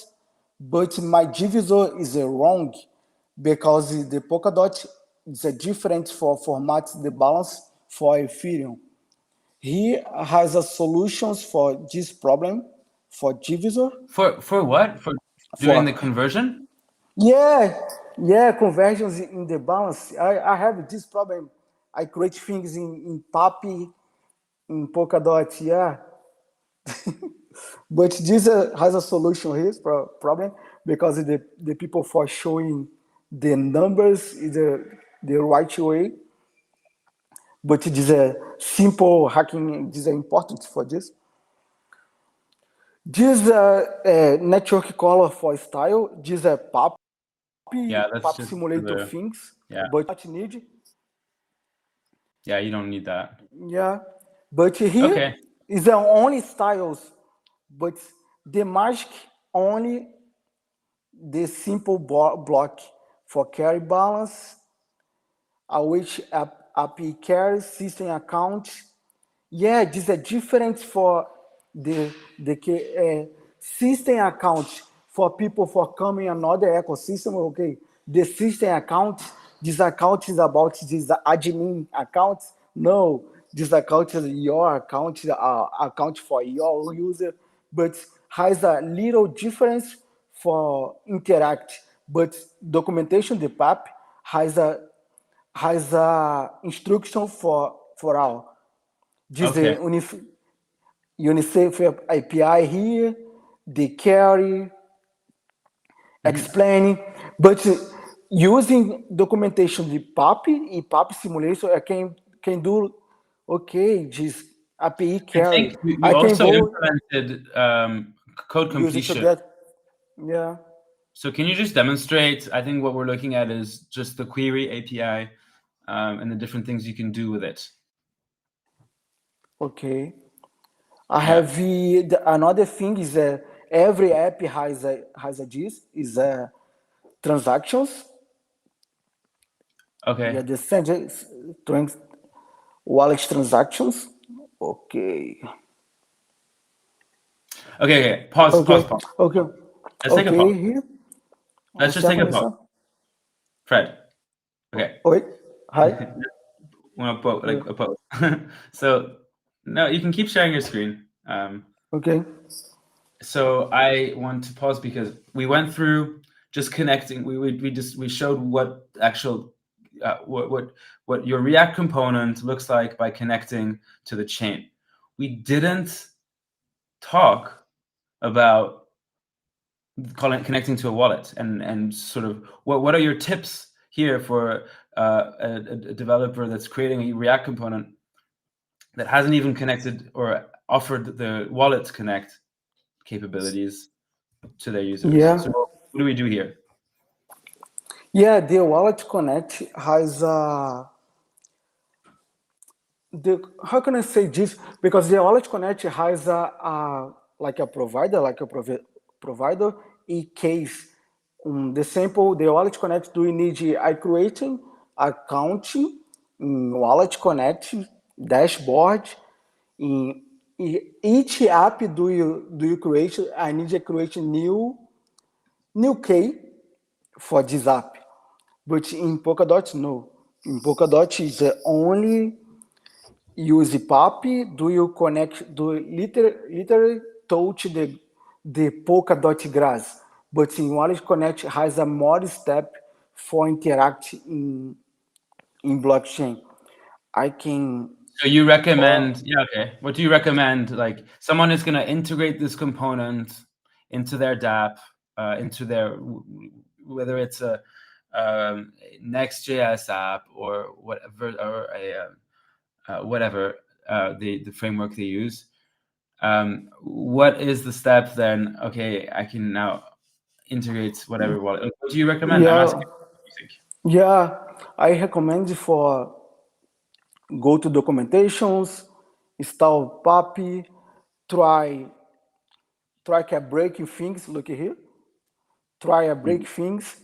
but my divisor is wrong because the Polkadot is a different for format the balance for Ethereum. He has a solutions for this problem for divisor. For what? For doing the conversion? Yeah, conversions in the balance. I have this problem. I create things in PAPI, in Polkadot, yeah. But this has a solution here, problem, because the people for showing the numbers is the right way. But it is a simple hacking, this is important for this. This network color for style, this PAPI, PAPI simulator things, but not need. Yeah, you don't need that. Yeah, but here is the only styles, but the magic only the simple block for carry balance, which API carry system account. Yeah, this is different for the system account for people for coming another ecosystem. Okay, the system account, this account is about this admin account. No, this account is your account, account for your user, but has a little difference for interact. But documentation, the PAP has a instruction for all. This UniSafe API here. the carry, explaining, but using documentation de PAPI e PAPI simulation, I can do, okay, this API I carry. think you I can also go implemented code use it to completion. get, yeah. So can you just demonstrate? I think what we're looking at is just the query API and the different things you can do with it. Okay. I Yeah. have another thing is every app has a this is transactions. Okay. Yeah, the wallet transactions. Okay. Okay. Pause. Okay. Pause. Pause. Okay. Let's take a Okay. pause. Here. Let's just Você take a pause. começar? Fred. Okay. Oi. Hi. Want to like a pause. So no, you can keep sharing your screen. Okay. So I want to pause because we went through just connecting. We showed what actual what your React component looks like by connecting to the chain. We didn't talk about connecting to a wallet and sort of what are your tips here for a developer that's creating a React component that hasn't even connected or offered the wallet connect capabilities to their users. Yeah. So what do we do here? Yeah. The Wallet Connect has how can I say this? Because the Wallet Connect has like a provider, provider in case the sample the Wallet Connect do you need I creating account in Wallet Connect dashboard in each app do you create I need to create new key for this app, but in Polkadot no. In Polkadot is only use PAPI, do you connect, do literally touch the Polkadot grass. But in Wallet Connect has a more step for interact in blockchain. I can, So you recommend, yeah, okay. What do you recommend? Like someone is going to integrate this component into their dApp, into their whether it's a Next.js app or whatever, or a whatever the framework they use. What is the step then? Okay, I can now integrate whatever wallet. What do you recommend? I'm yeah, asking. What do you think? yeah, I recommend for go to documentations, install PAPI, try a breaking things, look here, try a break things,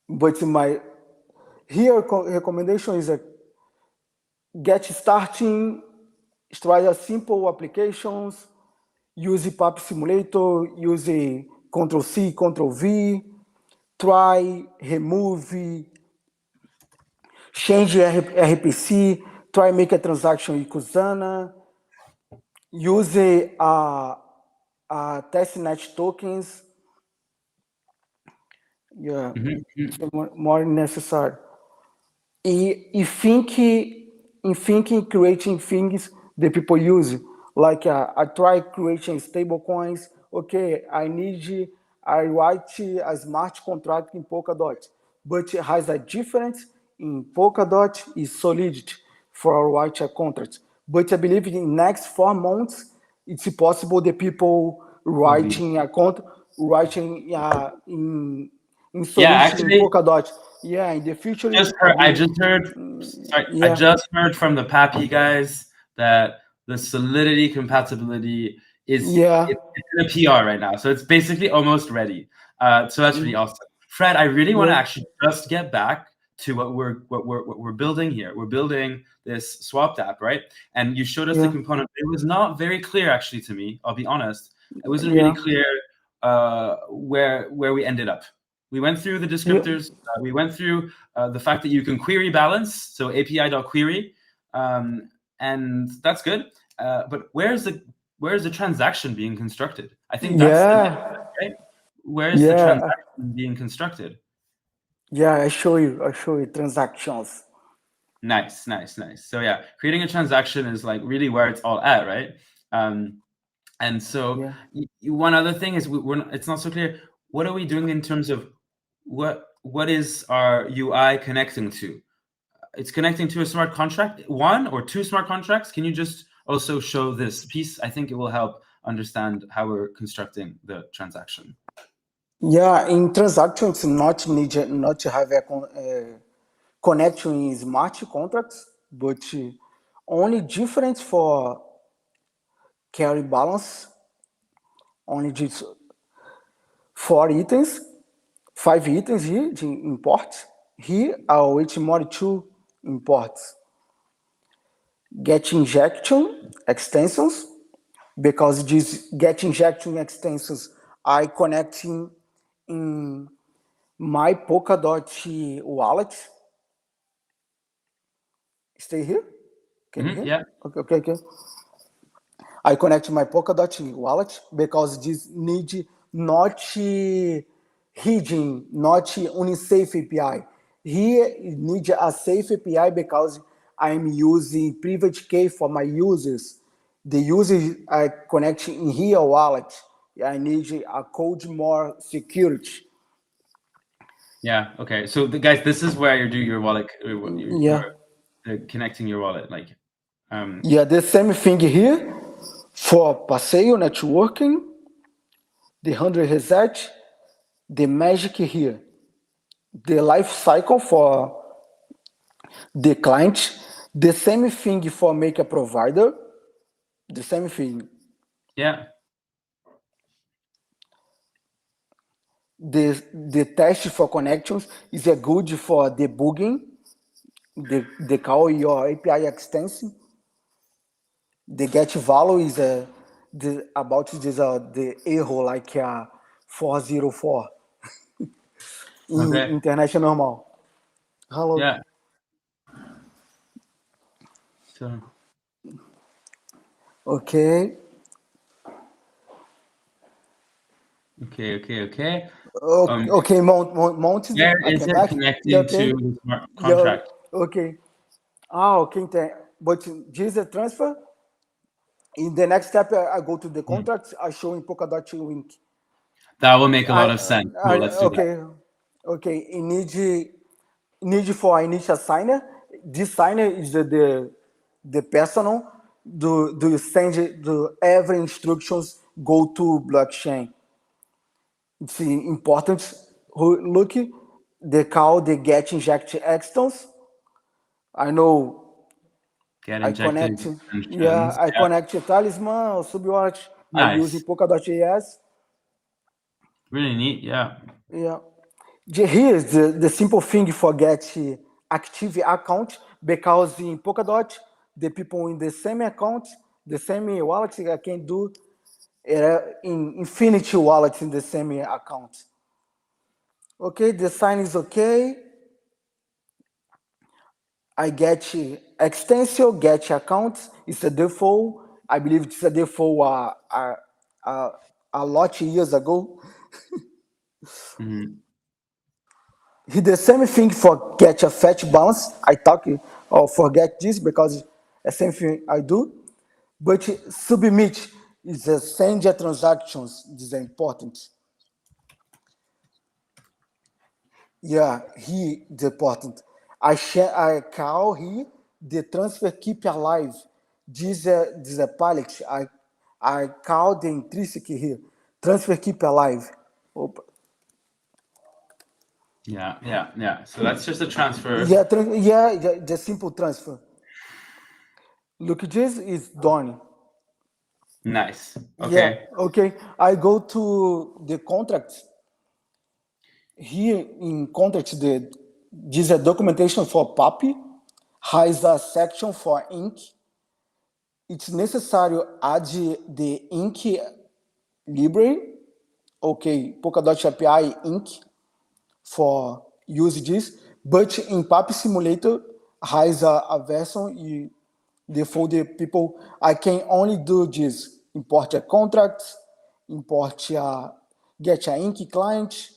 but my here recommendation is a get starting, try a simple applications, use PAP Simulator, use Ctrl C, Ctrl V, try, remove, change RPC, try make a transaction in Kusana, use testnet tokens, yeah, more necessary. E thinking creating things that people use. Like I try creating stable coins. Okay, I write a smart contract in Polkadot, but it has a difference in Polkadot is Solidity for write a contract. But I believe in next 4 months, it's possible the people Will be. writing a contract, writing in Yeah, Solidity in actually, Polkadot. Yeah, in the future, I just heard. Sorry, I yeah, just heard from the PAPI guys that the Solidity compatibility is yeah, it's in a PR right now, so it's basically almost ready. So that's really awesome. Fred, I really want to yeah, actually just get back to what we're building here. We're building this swapped app, right? And you showed us the yeah, component. It was not very clear, actually, to me. I'll be honest. It wasn't really yeah, clear where we ended up. We went through the yeah, descriptors. We went through the fact that you can query balance, so API.query, and that's good. But where's the transaction being constructed? I think that's the next yeah, step, right? Where's the yeah, transaction being constructed? yeah. I show you transactions. Nice. So yeah, creating a transaction is like really where it's all at, right? And so Yeah. one other thing is it's not so clear. What are we doing in terms of what is our UI connecting to? It's connecting to a smart contract, one or two smart contracts. Can you just also show this piece? I think it will help understand how we're constructing the transaction. Yeah, in transactions, not to have a connection in smart contracts, but only different for carry balance, only just 4 items, 5 items here, de import. Here, I'll wait more 2 imports. Get injection extensions, because these get injection extensions I connecting in my Polkadot wallet. Stay here. Can you hear? Yeah. Okay. I connect my Polkadot wallet because this need not hidden, not unsafe API. Here it needs a safe API because I'm using private key for my users. The users are connecting in here wallet. I need a code more security. Yeah. Okay. So guys, this is where you do your wallet. Yeah. Connecting your wallet, like. Yeah, the same thing here for Passeio networking, the 100 reset, the magic here, the life cycle for the client, the same thing for make a provider, the same thing. Yeah. The test for connections is a good for debugging, the call your API extension. The get value is about this the error like 404 in Okay. international normal. Hello. Yeah. So. Okay. Okay. Okay. Mounted. Where I is came it back. Yeah. connecting to Okay. the smart Yeah. contract? Okay. Ah. Okay. But this is transfer. In the next step, I go to the Hmm. contracts. I show in Polkadot link. That will make a lot of sense. So let's do that. Okay. Okay. You need for initial signer. This signer is the personal. Do you send do every instructions go to blockchain? It's important. Look, the call the get inject extons. I know Get I injected connect. Yeah, extensions. I Yeah. connect Talisman or Subwatch. I use Nice. Polkadot.js. Really neat. Yeah. Yeah. Here's the simple thing for get active account because in Polkadot, the people in the same account, the same wallet, I can do in infinity wallets in the same account. Okay, the sign is okay. I get extension, get account. It's a default. I believe it's a default uh, a lot of years ago. Hmm. The same thing for get a fetch balance. I talk or forget this because the same thing I do. But submit is a send your transactions. This is important. Yeah, he is important. I call he the transfer keep alive. This a pilot. I call the intrinsic here. Transfer keep alive. Opa. Yeah. So that's just a transfer. Yeah, the simple transfer. Look, this is done. Nice. Yeah, Okay. okay. I go to the contracts. Here in contracts, this is a documentation for PAPI, has a section for ink. It's necessary add the ink library, okay, Polkadot API ink for use this, but in PAPI Simulator has a version for the people. I can only do this: import a contract, import a get a ink client.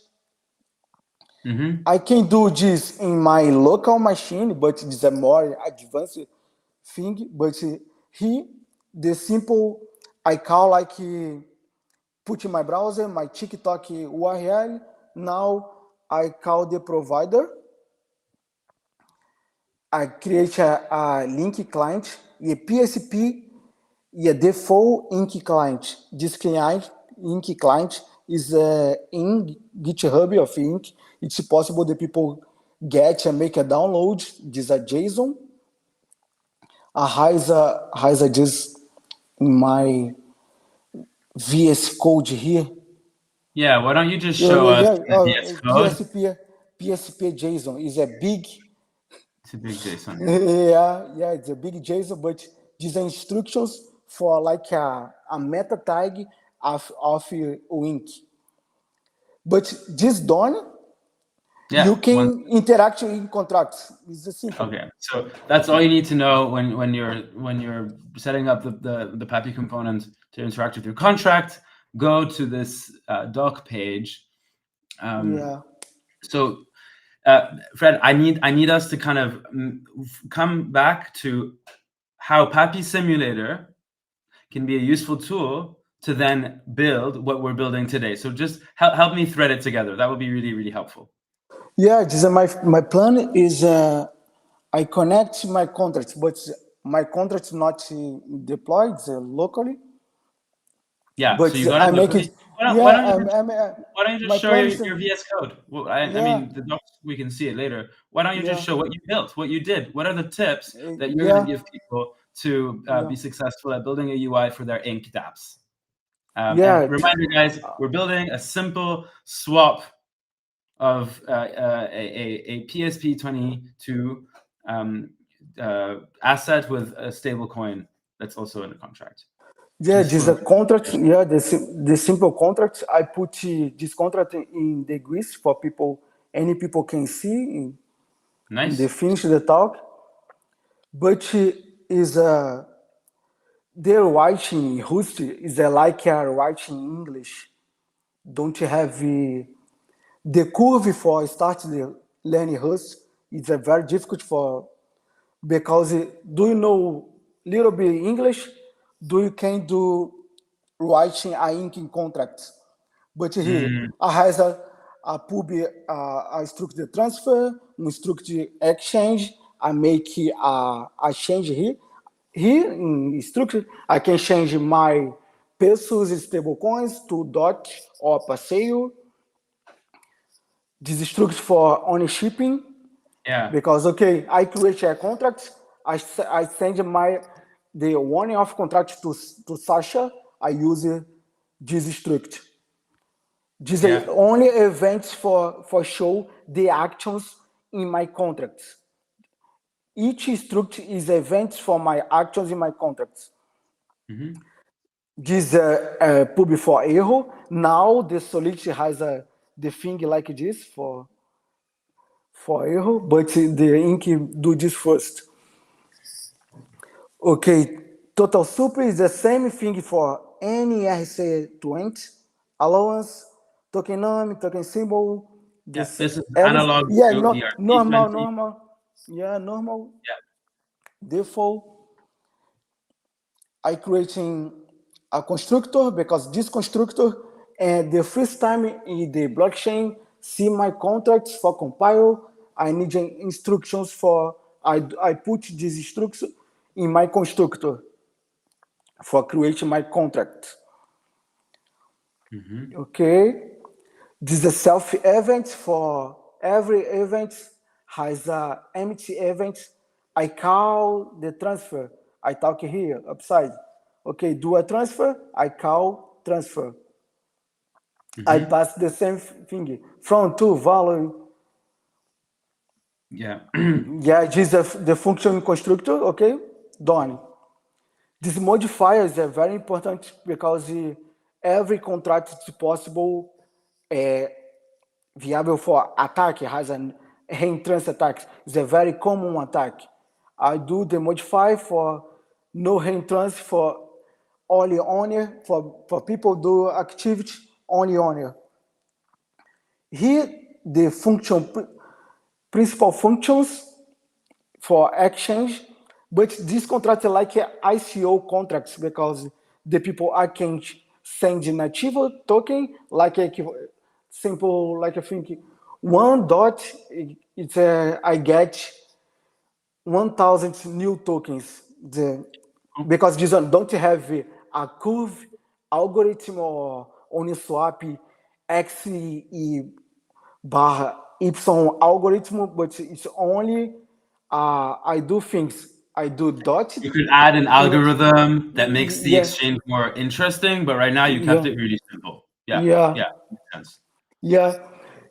Hmm. I can do this in my local machine, but it's a more advanced thing. But here, the simple I call like put in my browser my TikTok URL. Now I call the provider. I create a link client e PSP e a default ink client. This client, ink client, is in GitHub of Ink. It's possible that people get and make a download. This a JSON. Has a this in my VS Code here. Yeah, why don't you just Yeah, show yeah, us yeah. the VS Code? PSP JSON is a big, It's a big JSON. yeah, it's a big JSON, but these are instructions for like a meta tag of Wink. But this done, Yeah, you can interact in contracts. It's simple. okay. So that's all you need to know when you're setting up the PAPI component to interact with your contract. Go to this doc page. Yeah. So, Fred, I need us to kind of come back to how PAPI Simulator can be a useful tool to then build what we're building today. So just help me thread it together. That would be really, really helpful. Yeah, this is my plan is I connect my contracts, but my contracts not deployed locally. Yeah, But so you got I it make locally. it. Why Yeah, don't you why don't you my just show plan is your VS Code? Well, I yeah, mean, the docs, we can see it later. Why don't you just yeah, show what you built, what you did? What are the tips that you're going yeah, to give people to yeah, be successful at building a UI for their ink dApps? And yeah, reminder, guys, we're building a simple swap of a PSP22 asset with a stable coin that's also in a contract. yeah. Just This is a for contract. Yeah, the simple contract. I put this contract in the GUIs for people. Any people can see in the nice. finish the talk. But is their writing Rust is like a writing English. Don't have the curve for start learning Rust. It's a very difficult for because do you know little bit English? Do you can do writing a inking contract? But here Mm, I has a pub a structure transfer, structure exchange. I make a change here. Here in structure, I can change my pesos stablecoins to dot or passeio. This structure for only shipping yeah. because okay, I create a contract. I send my the one off contract to Sacha. I use this struct. These are Yeah. only events for show the actions in my contracts. Each struct is events for my actions in my contracts. Mm-hmm. This pub for error. Now the Solidity has the thing like this for error, but the ink do this first. Okay, total super is the same thing for any RC20 allowance, token name, token symbol, Yeah. this This is everything. analog Yeah, to no, ERC20. Yeah, normal Yeah. default. I creating a constructor because this constructor and the first time in the blockchain see my contracts for compile. I need instructions for I put this instruction in my constructor for creating my contract. Mm-hmm. Okay, this is a self event for every event has a empty event. I call the transfer. I talk here upside. Okay, do a transfer. I call transfer. I Mm-hmm. pass the same thing from to value. Yeah. Yeah, this is the function constructor. Okay, done. This modifiers are very important because every contract is possible viable for attack has an reentrance attack. It's a very common attack. I do the modify for no reentrance for only owner for people do activity only owner. Here the function principal functions for exchange, but this contract is like ICO contracts because the people I can send native token like a simple, like I think one dot, it's I get 1,000 new tokens. Because this one don't have a curve algorithm or Uniswap X barra Y algorithm, but it's only I do things. I do dot. You could add an algorithm that makes the Yeah, exchange more interesting, but right now you kept yeah, it really simple. Yeah, yeah, yeah, makes sense. yeah.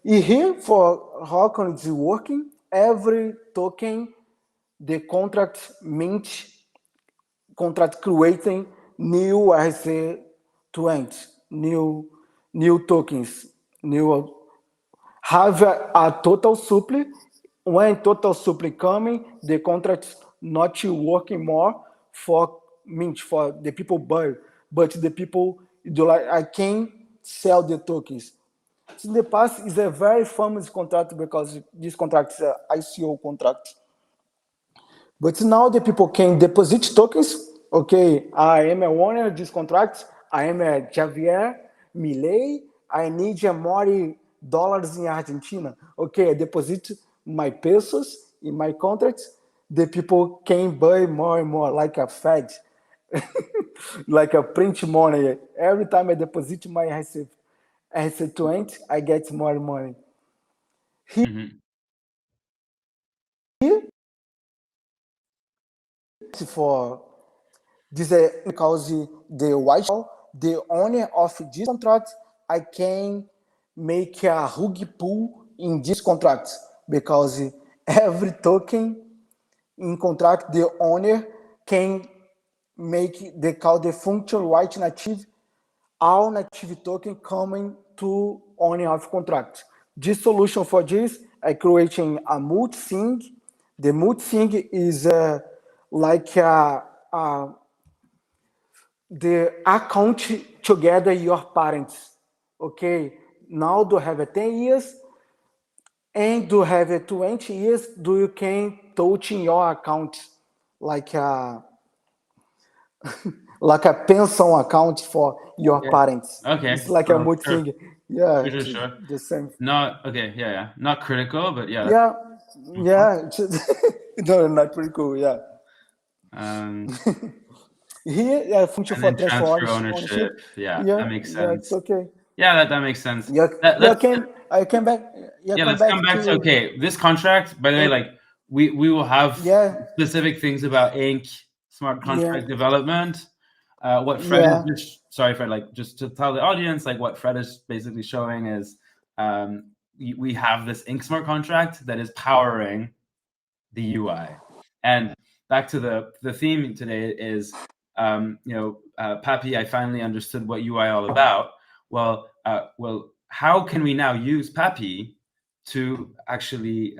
Here for how can it working? Every token, the contract mint, contract creating new RC20, new tokens, new have a total supply. When total supply coming, the contracts not working more for mint for the people buy, but the people do like I can sell the tokens. In the past, is a very famous contract because this contract is a ICO contract. But now the people can deposit tokens. Okay, I am a owner of this contract. I am a Javier Milei. I need a more dollars in Argentina. Okay, I deposit my pesos in my contract. The people can buy more and more like a Fed, like a print money. Every time I deposit my RC20, I get more money. Hmm. Here, for this because the white the owner of this contract, I can make a rug pull in this contract because every token in contract the owner can make the call the function white native all native token coming to owner of contract. This solution for this, I creating a multi-sig. The multi-sig is like the account together your parents. Okay, now do have a 10 years and do have a 20 years, do you can touch in your account like a like a pension account for your Okay. parents. It's Okay. like a So mood sure, thing. Yeah, sure, sure, it's sure. the same. Not okay. Yeah, yeah. Not critical, but yeah, that's Yeah, useful. yeah. No, not pretty cool. Yeah. Um, Here, yeah, function and for then transfer transfer ownership. ownership. Yeah, Yeah, that makes yeah, it's sense. okay. Yeah, that makes sense. Yeah, Let, yeah. let's Can I come back? Yeah, Yeah, come let's come back back to to. okay. This contract, by the way, like we will have Yeah, specific things about ink, smart yeah, contract development. What Fred is yeah, just sorry, Fred, like just to tell the audience, like what Fred is basically showing is we have this ink smart contract that is powering the UI. And back to the theme today is PAPI, I finally understood what UI all about. Well, how can we now use PAPI to actually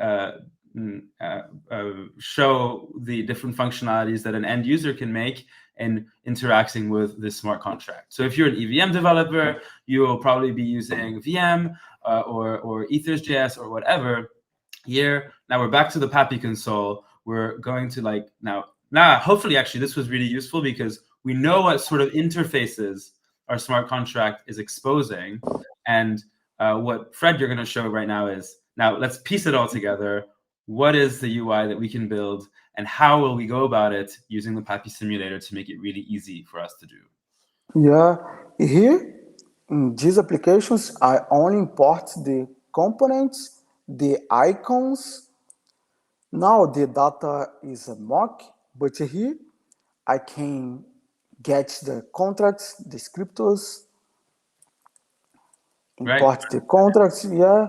show the different functionalities that an end user can make in interacting with this smart contract? So if you're an EVM developer, you will probably be using VM or Ethers.js or whatever. Here now we're back to the PAPI console. We're going to like now hopefully actually this was really useful because we know what sort of interfaces our smart contract is exposing. And what Fred you're going to show right now is now let's piece it all together. What is the UI that we can build and how will we go about it using the PAPI simulator to make it really easy for us to do? yeah. Here, in these applications, I only import the components, the icons. Now the data is a mock, but here I can get the contracts, descriptors, Right? import the contracts, yeah,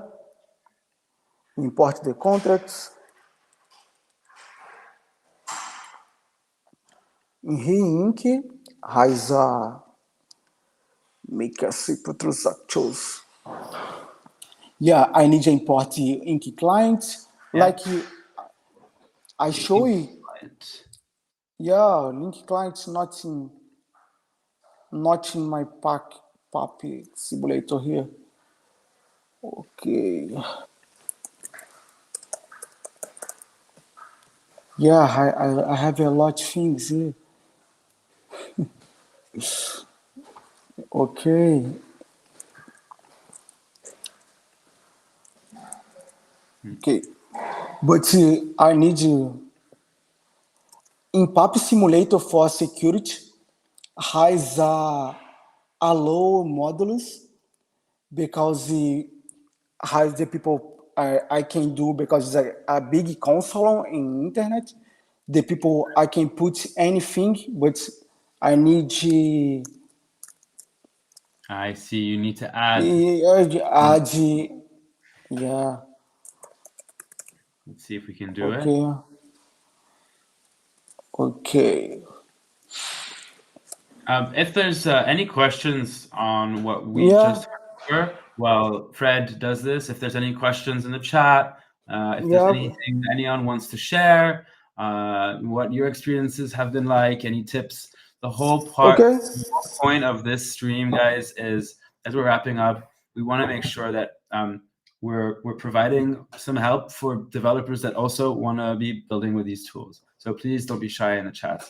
import the contracts. In here, Ink has a make a simple transactions. Yeah, I need to import the Ink client. Yeah. Like I show you, yeah, link clients not in my PAPI simulator here. Okay. Yeah, I have a lot of things here. Okay. Okay. But I need in PAPI simulator for security has a low modulus because it has the people I can do because it's a big console in internet. The people I can put anything, but I need I see. You need to add. add, yeah, Let's see if we can do it. okay, okay, If there's any questions on what we yeah, just heard, well, Fred does this. If there's any questions in the chat, if there's yeah, anything that anyone wants to share, what your experiences have been like, any tips. The whole okay, point of this stream, guys, is as we're wrapping up, we want to make sure that we're providing some help for developers that also want to be building with these tools. So please don't be shy in the chat.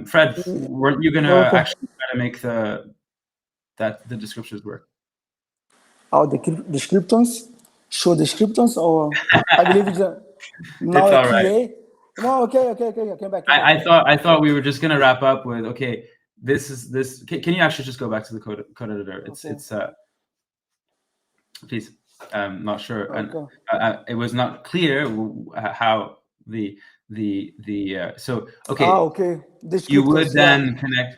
Fred, weren't you gonna okay. actually try to make the descriptions work? All the descriptions, show descriptions, or I believe it's now It's a all right. QA. No, okay, okay, okay, came back, came back, came back. I thought we were just gonna wrap up with okay. This is this. Can you actually just go back to the code editor? Okay. It's please. Not sure, and Okay. it was not clear how the so okay. Okay. You would Descriptors, yeah. then connect.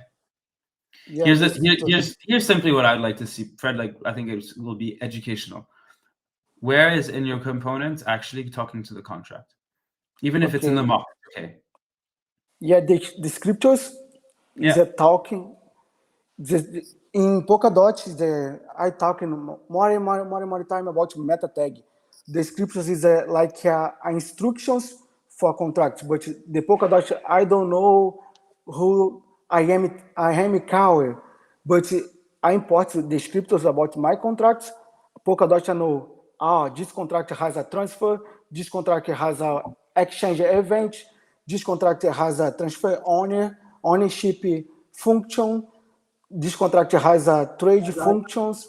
Yeah, Here's descriptors. here's simply what I'd like to see, Fred. Like I think it will be educational. Where is in your components actually talking to the contract, even if it's in the Okay. mock? Okay. Yeah, the descriptors is Yeah. a talking. In Polkadot, I talking more time about meta tag. Descriptions is like instructions for contracts, but the Polkadot, I don't know who I am Cower, but I import descriptors about my contracts. Polkadot I know, this contract has a transfer, this contract has a exchange event, this contract has a transfer ownership function, this contract has a trade functions.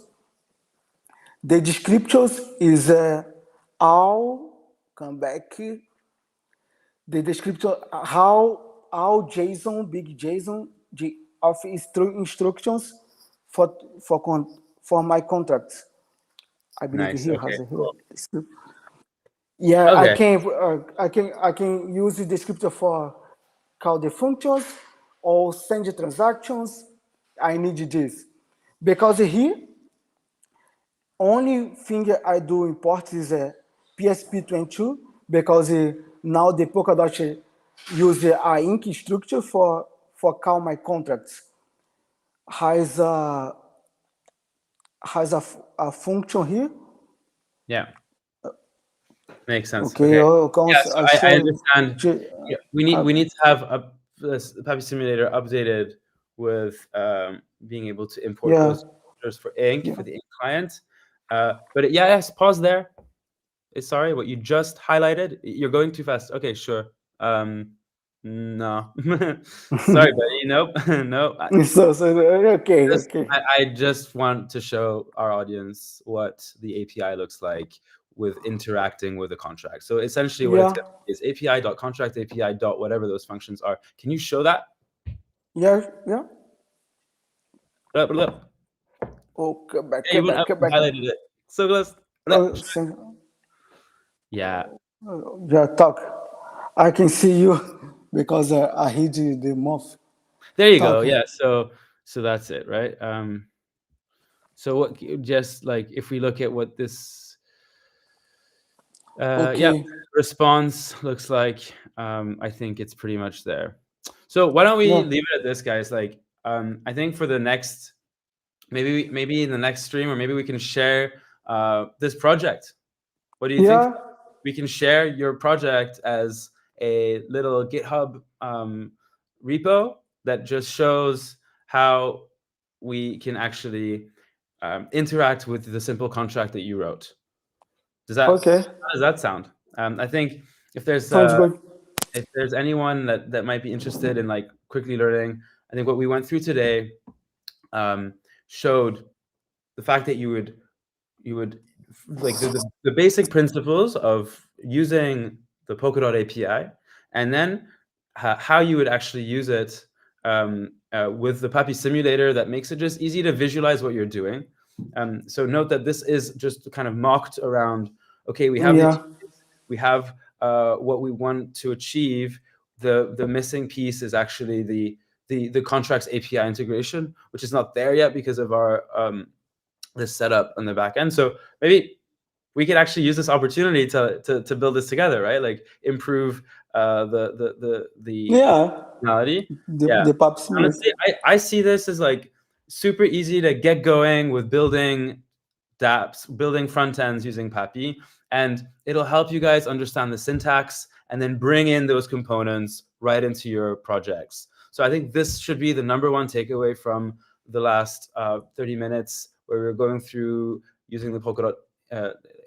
The descriptors is all come back. The descriptor how JSON, big JSON of instructions for for my contracts. I believe Nice. here Okay. has a here. Cool. Yeah, Okay. I can use the descriptor for call the functions or send the transactions. I need this because here only thing I do import is PSP22 because now the Polkadot use a inc structure for call my contracts has a function here. Yeah. Makes sense. Okay, Okay. Yeah. So I I show understand. Yeah, we need to have this PAPI simulator updated with being able to import yeah, those features for ink yeah. for the ink client. But yeah, yes. Pause there. Sorry, what you just highlighted. You're going too fast. Okay, sure. No. Sorry, buddy. Nope. No. Okay, Just, okay. I just want to show our audience what the API looks like with interacting with the contract. So essentially what it's Yeah, going to be is API.contract, API dot whatever those functions are. Can you show that? yeah, yeah. Blah, blah, blah. Oh, Yeah, you wouldn't have come back. highlighted it. So close. Blah. Oh, Yeah. yeah, talk. I can see you because I heard the mouth. There you go. Talk. Yeah. So that's it, right? So what just like if we look at what this yeah, Okay. response looks like, I think it's pretty much there. So why don't we Yeah. leave it at this, guys? Like, I think for the next, maybe in the next stream, or maybe we can share this project. What do you think? Yeah. We can share your project as a little GitHub repo that just shows how we can actually interact with the simple contract that you wrote. How Okay. does that sound? I think if Sounds good. there's anyone that might be interested in like quickly learning I think what we went through today showed the fact that you would like the basic principles of using the Polkadot API, and then how you would actually use it with the PAPI simulator that makes it just easy to visualize what you're doing. So note that this is just kind of mocked around, okay, we have Yeah. we have what we want to achieve. The missing piece is actually the contracts API integration, which is not there yet because of our this setup on the back end. So maybe we could actually use this opportunity to build this together, right? Like improve the Yeah. functionality. The Yeah, the PAPI simulator. honestly, I see this as like super easy to get going with building dApps, building front ends using PAPI, and it'll help you guys understand the syntax and then bring in those components right into your projects. So I think this should be the number one takeaway from the last 30 minutes where we're going through using the Polkadot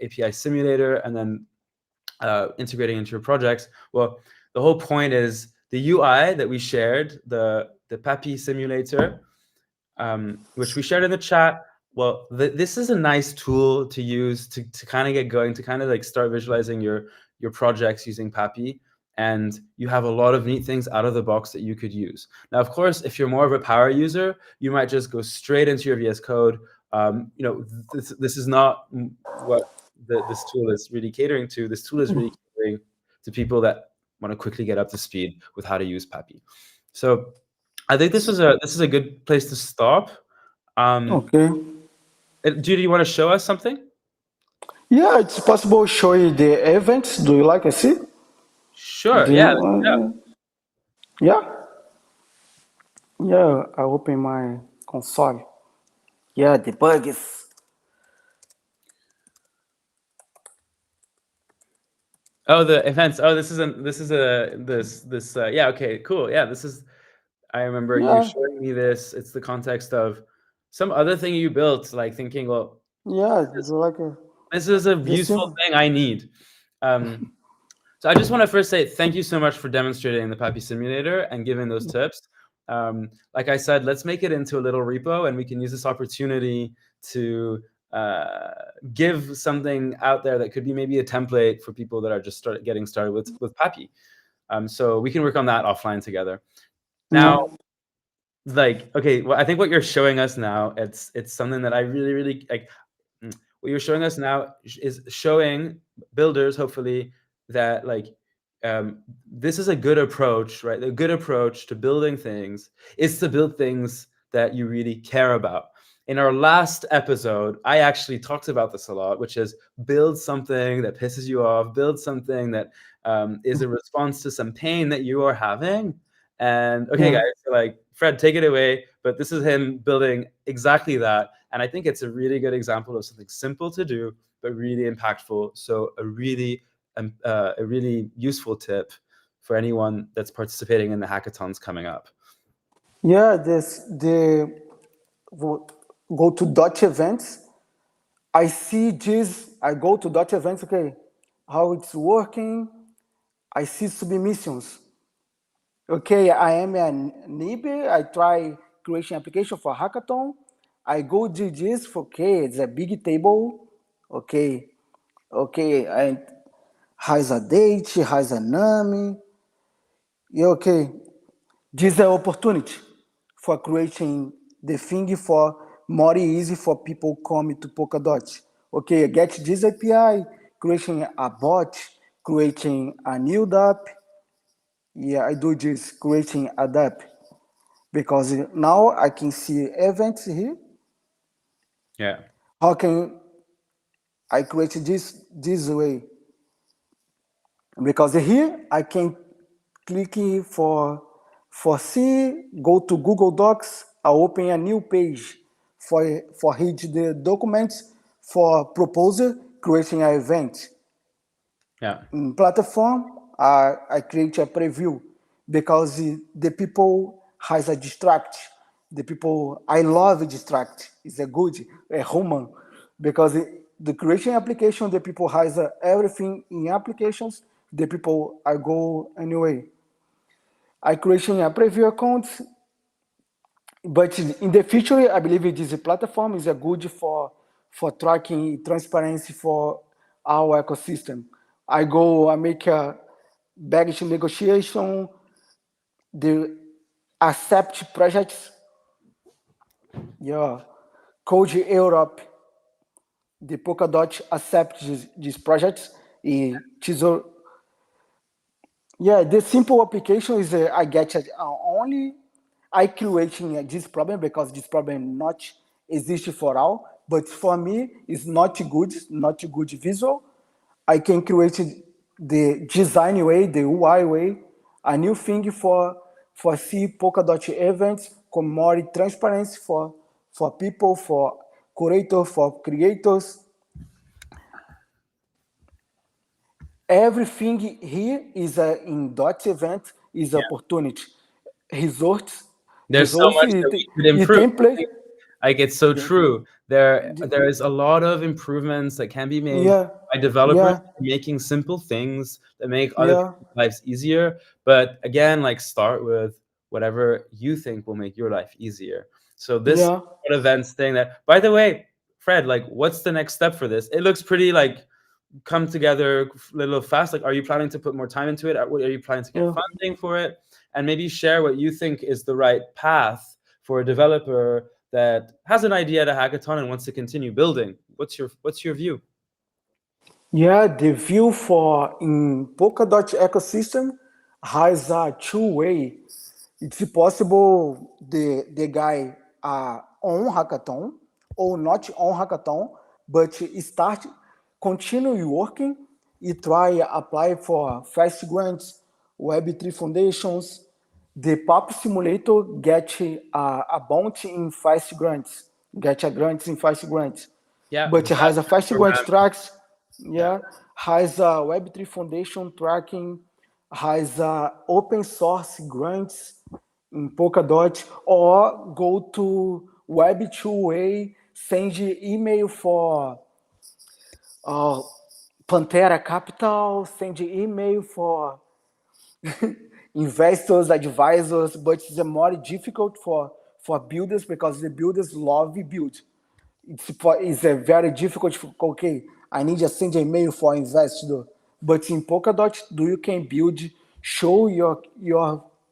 API simulator and then integrating into your projects. Well, the whole point is the UI that we shared, the PAPI simulator, which we shared in the chat. Well, this is a nice tool to use to kind of get going, to kind of like start visualizing your projects using PAPI. And you have a lot of neat things out of the box that you could use. Now, of course, if you're more of a power user, you might just go straight into your VS Code. This is not what this tool is really catering to. This tool is really catering to people that want to quickly get up to speed with how to use PAPI. So I think this is a good place to stop. Okay. Do you want to show us something? Yeah, it's possible to show you the events. Do you like to see? Sure. Do Yeah. you, yeah. Yeah, I open my console. Yeah, the bugs. Oh, the events. Oh, this is yeah. Okay. Cool. Yeah. This is. I remember you Yeah, showing me this. It's the context of some other thing you built, like thinking, well, yeah, do you like this is a this useful thing? thing I need. So I just want to first say thank you so much for demonstrating the PAPI simulator and giving those tips. Like I said, let's make it into a little repo, and we can use this opportunity to give something out there that could be maybe a template for people that are just getting started with PAPI. So we can work on that offline together. Now, like, okay, well, I think what you're showing us now, it's something that I really, really like. What you're showing us now is showing builders, hopefully, that like this is a good approach, right? A good approach to building things is to build things that you really care about. In our last episode, I actually talked about this a lot, which is build something that pisses you off, build something that is a response to some pain that you are having. And okay, Yeah. guys, so like Fred, take it away. But this is him building exactly that. And I think it's a really good example of something simple to do, but really impactful. So a really useful tip for anyone that's participating in the hackathons coming up. Yeah, go to Dutch events. I see this. I go to Dutch events. Okay, how it's working. I see submissions. Okay, I am a newbie. I try creation application for hackathon. I go do this. Okay, it's a big table. Okay, okay, and has a date, has a name. Yeah, okay, this is an opportunity for creating the thing for more easy for people come to Polkadot. Okay, get this API, creating a bot, creating a new app. Yeah, I do this, creating a app. Because now I can see events here. Yeah. How can I create this way? Because here I can click for C, go to Google Docs, I open a new page for read the documents for proposal, creating an event. Yeah. In platform, I create a preview because the people has a distract. The people I love distract. It's a good a human because the creation application the people has everything in applications. The people I go anyway. I creation a preview account But in the future, I believe this platform is a good for tracking transparency for our ecosystem. I make a baggage negotiation, the accept projects, yeah, Code Europe, the Polkadot accept these projects. Tesouro, yeah, the simple application is I get only I creating this problem because this problem not exist for all. But for me, it's not good visual. I can create the design way, the UI way, a new thing for see Polkadot events, com more transparency for people, for curator, for creators. Everything here is in dot event is Yeah. opportunity. Resorts, There's so resource much that we could e improve. template. Like it's so Yeah, true. There is a lot of improvements that can be made yeah, by developers yeah, making simple things that make other yeah, people's lives easier. But again, like start with whatever you think will make your life easier. So this yeah. events thing that, by the way, Fred, like what's the next step for this? It looks pretty like come together a little fast. Like, are you planning to put more time into it? Are you planning to get Yeah. funding for it? And maybe share what you think is the right path for a developer that has an idea at a hackathon and wants to continue building. What's your view? Yeah, the view for in Polkadot ecosystem has a two-way. It's possible the guy on hackathon or not on hackathon, but start continue working. He try apply for fast grants, Web3 foundations. The PAPI simulator get a bounty in fast grants, get a grants in fast grants, Yeah, but it has a that's fast grant program. tracks, Yeah, yeah, has a Web3 Foundation tracking, has open source grants in Polkadot, or go to Web2A, send email for uh, Pantera Capital, send email for investors, advisors, but it's more difficult for builders because the builders love build. It's a very difficult. Okay, I need to send an email for investor, but in Polkadot, do you can build, show your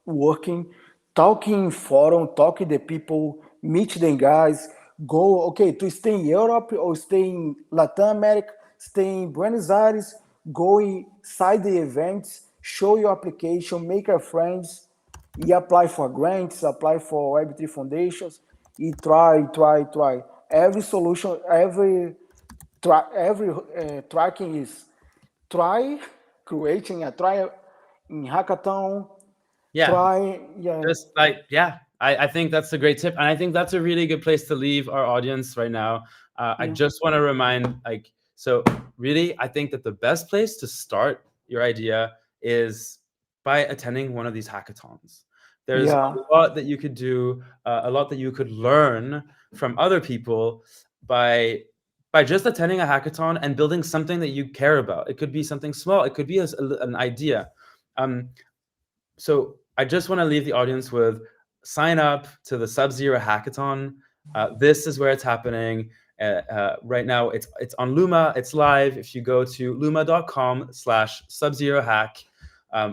working, talking in forum, talking the people, meet the guys, go okay to stay in Europe or stay in Latin America, stay in Buenos Aires, go inside the events, show your application, make your friends, e apply for grants, apply for Web3 foundations, e try. Every solution, every tracking is try creating a try in hackathon, yeah. try, yeah, Just like, yeah, I think that's a great tip. And I think that's a really good place to leave our audience right now. I yeah, just want to remind, like, so really, I think that the best place to start your idea is by attending one of these hackathons. There's yeah, a lot that you could do, a lot that you could learn from other people by just attending a hackathon and building something that you care about. It could be something small. It could be an idea. Um, so I just want to leave the audience with sign up to the Sub-Zero Hackathon. This is where it's happening. Right now, it's on Luma. It's live. If you go to luma.com/subzerohack,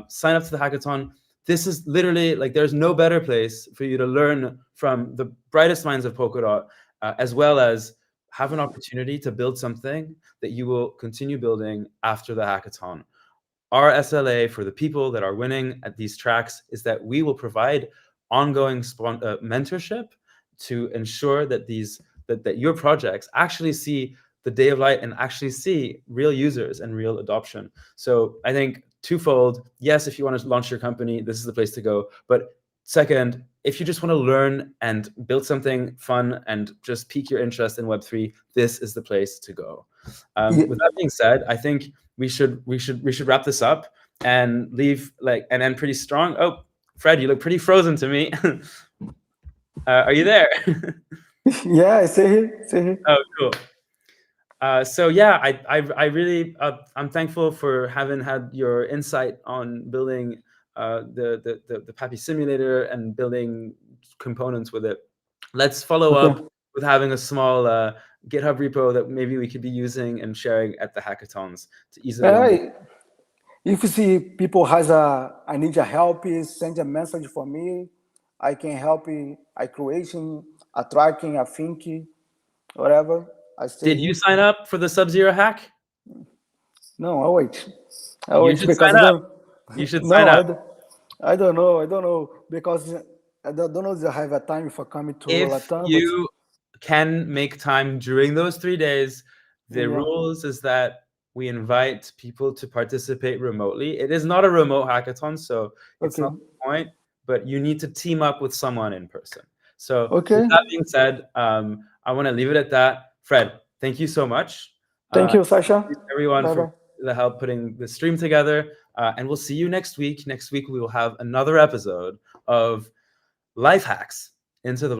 sign up to the hackathon. This is literally like there's no better place for you to learn from the brightest minds of Polkadot, as well as have an opportunity to build something that you will continue building after the hackathon. Our SLA for the people that are winning at these tracks is that we will provide ongoing mentorship to ensure that that your projects actually see the day of light and actually see real users and real adoption. So I think twofold. Yes, if you want to launch your company, this is the place to go. But second, if you just want to learn and build something fun and just pique your interest in Web3, this is the place to go. yeah, With that being said, I think we should wrap this up and leave like and end pretty strong. Oh, Fred, you look pretty frozen to me. Are you there? yeah. Say here. Oh, cool. So yeah, I really I'm thankful for having had your insight on building the PAPI simulator and building components with it. Let's follow up with having a small GitHub repo that maybe we could be using and sharing at the hackathons to easily onboard. If you see people I need your help, send a message for me. I can help you. I creation, a tracking, a thinking, whatever. Did you sign up for the Sub-Zero hack? No, I'll wait. You should sign up. You should sign up. I don't know because I don't know if I have a time for coming to Latam. If you can make time during those 3 days, the rules is that we invite people to participate remotely. It is not a remote hackathon, so it's not the point, but you need to team up with someone in person. So with that being said, I want to leave it at that. Fred, thank you so much. Thank you, Sacha. Thank you everyone for the help putting the stream together. And we'll see you next week. Next week, we will have another episode of Life Hacks into the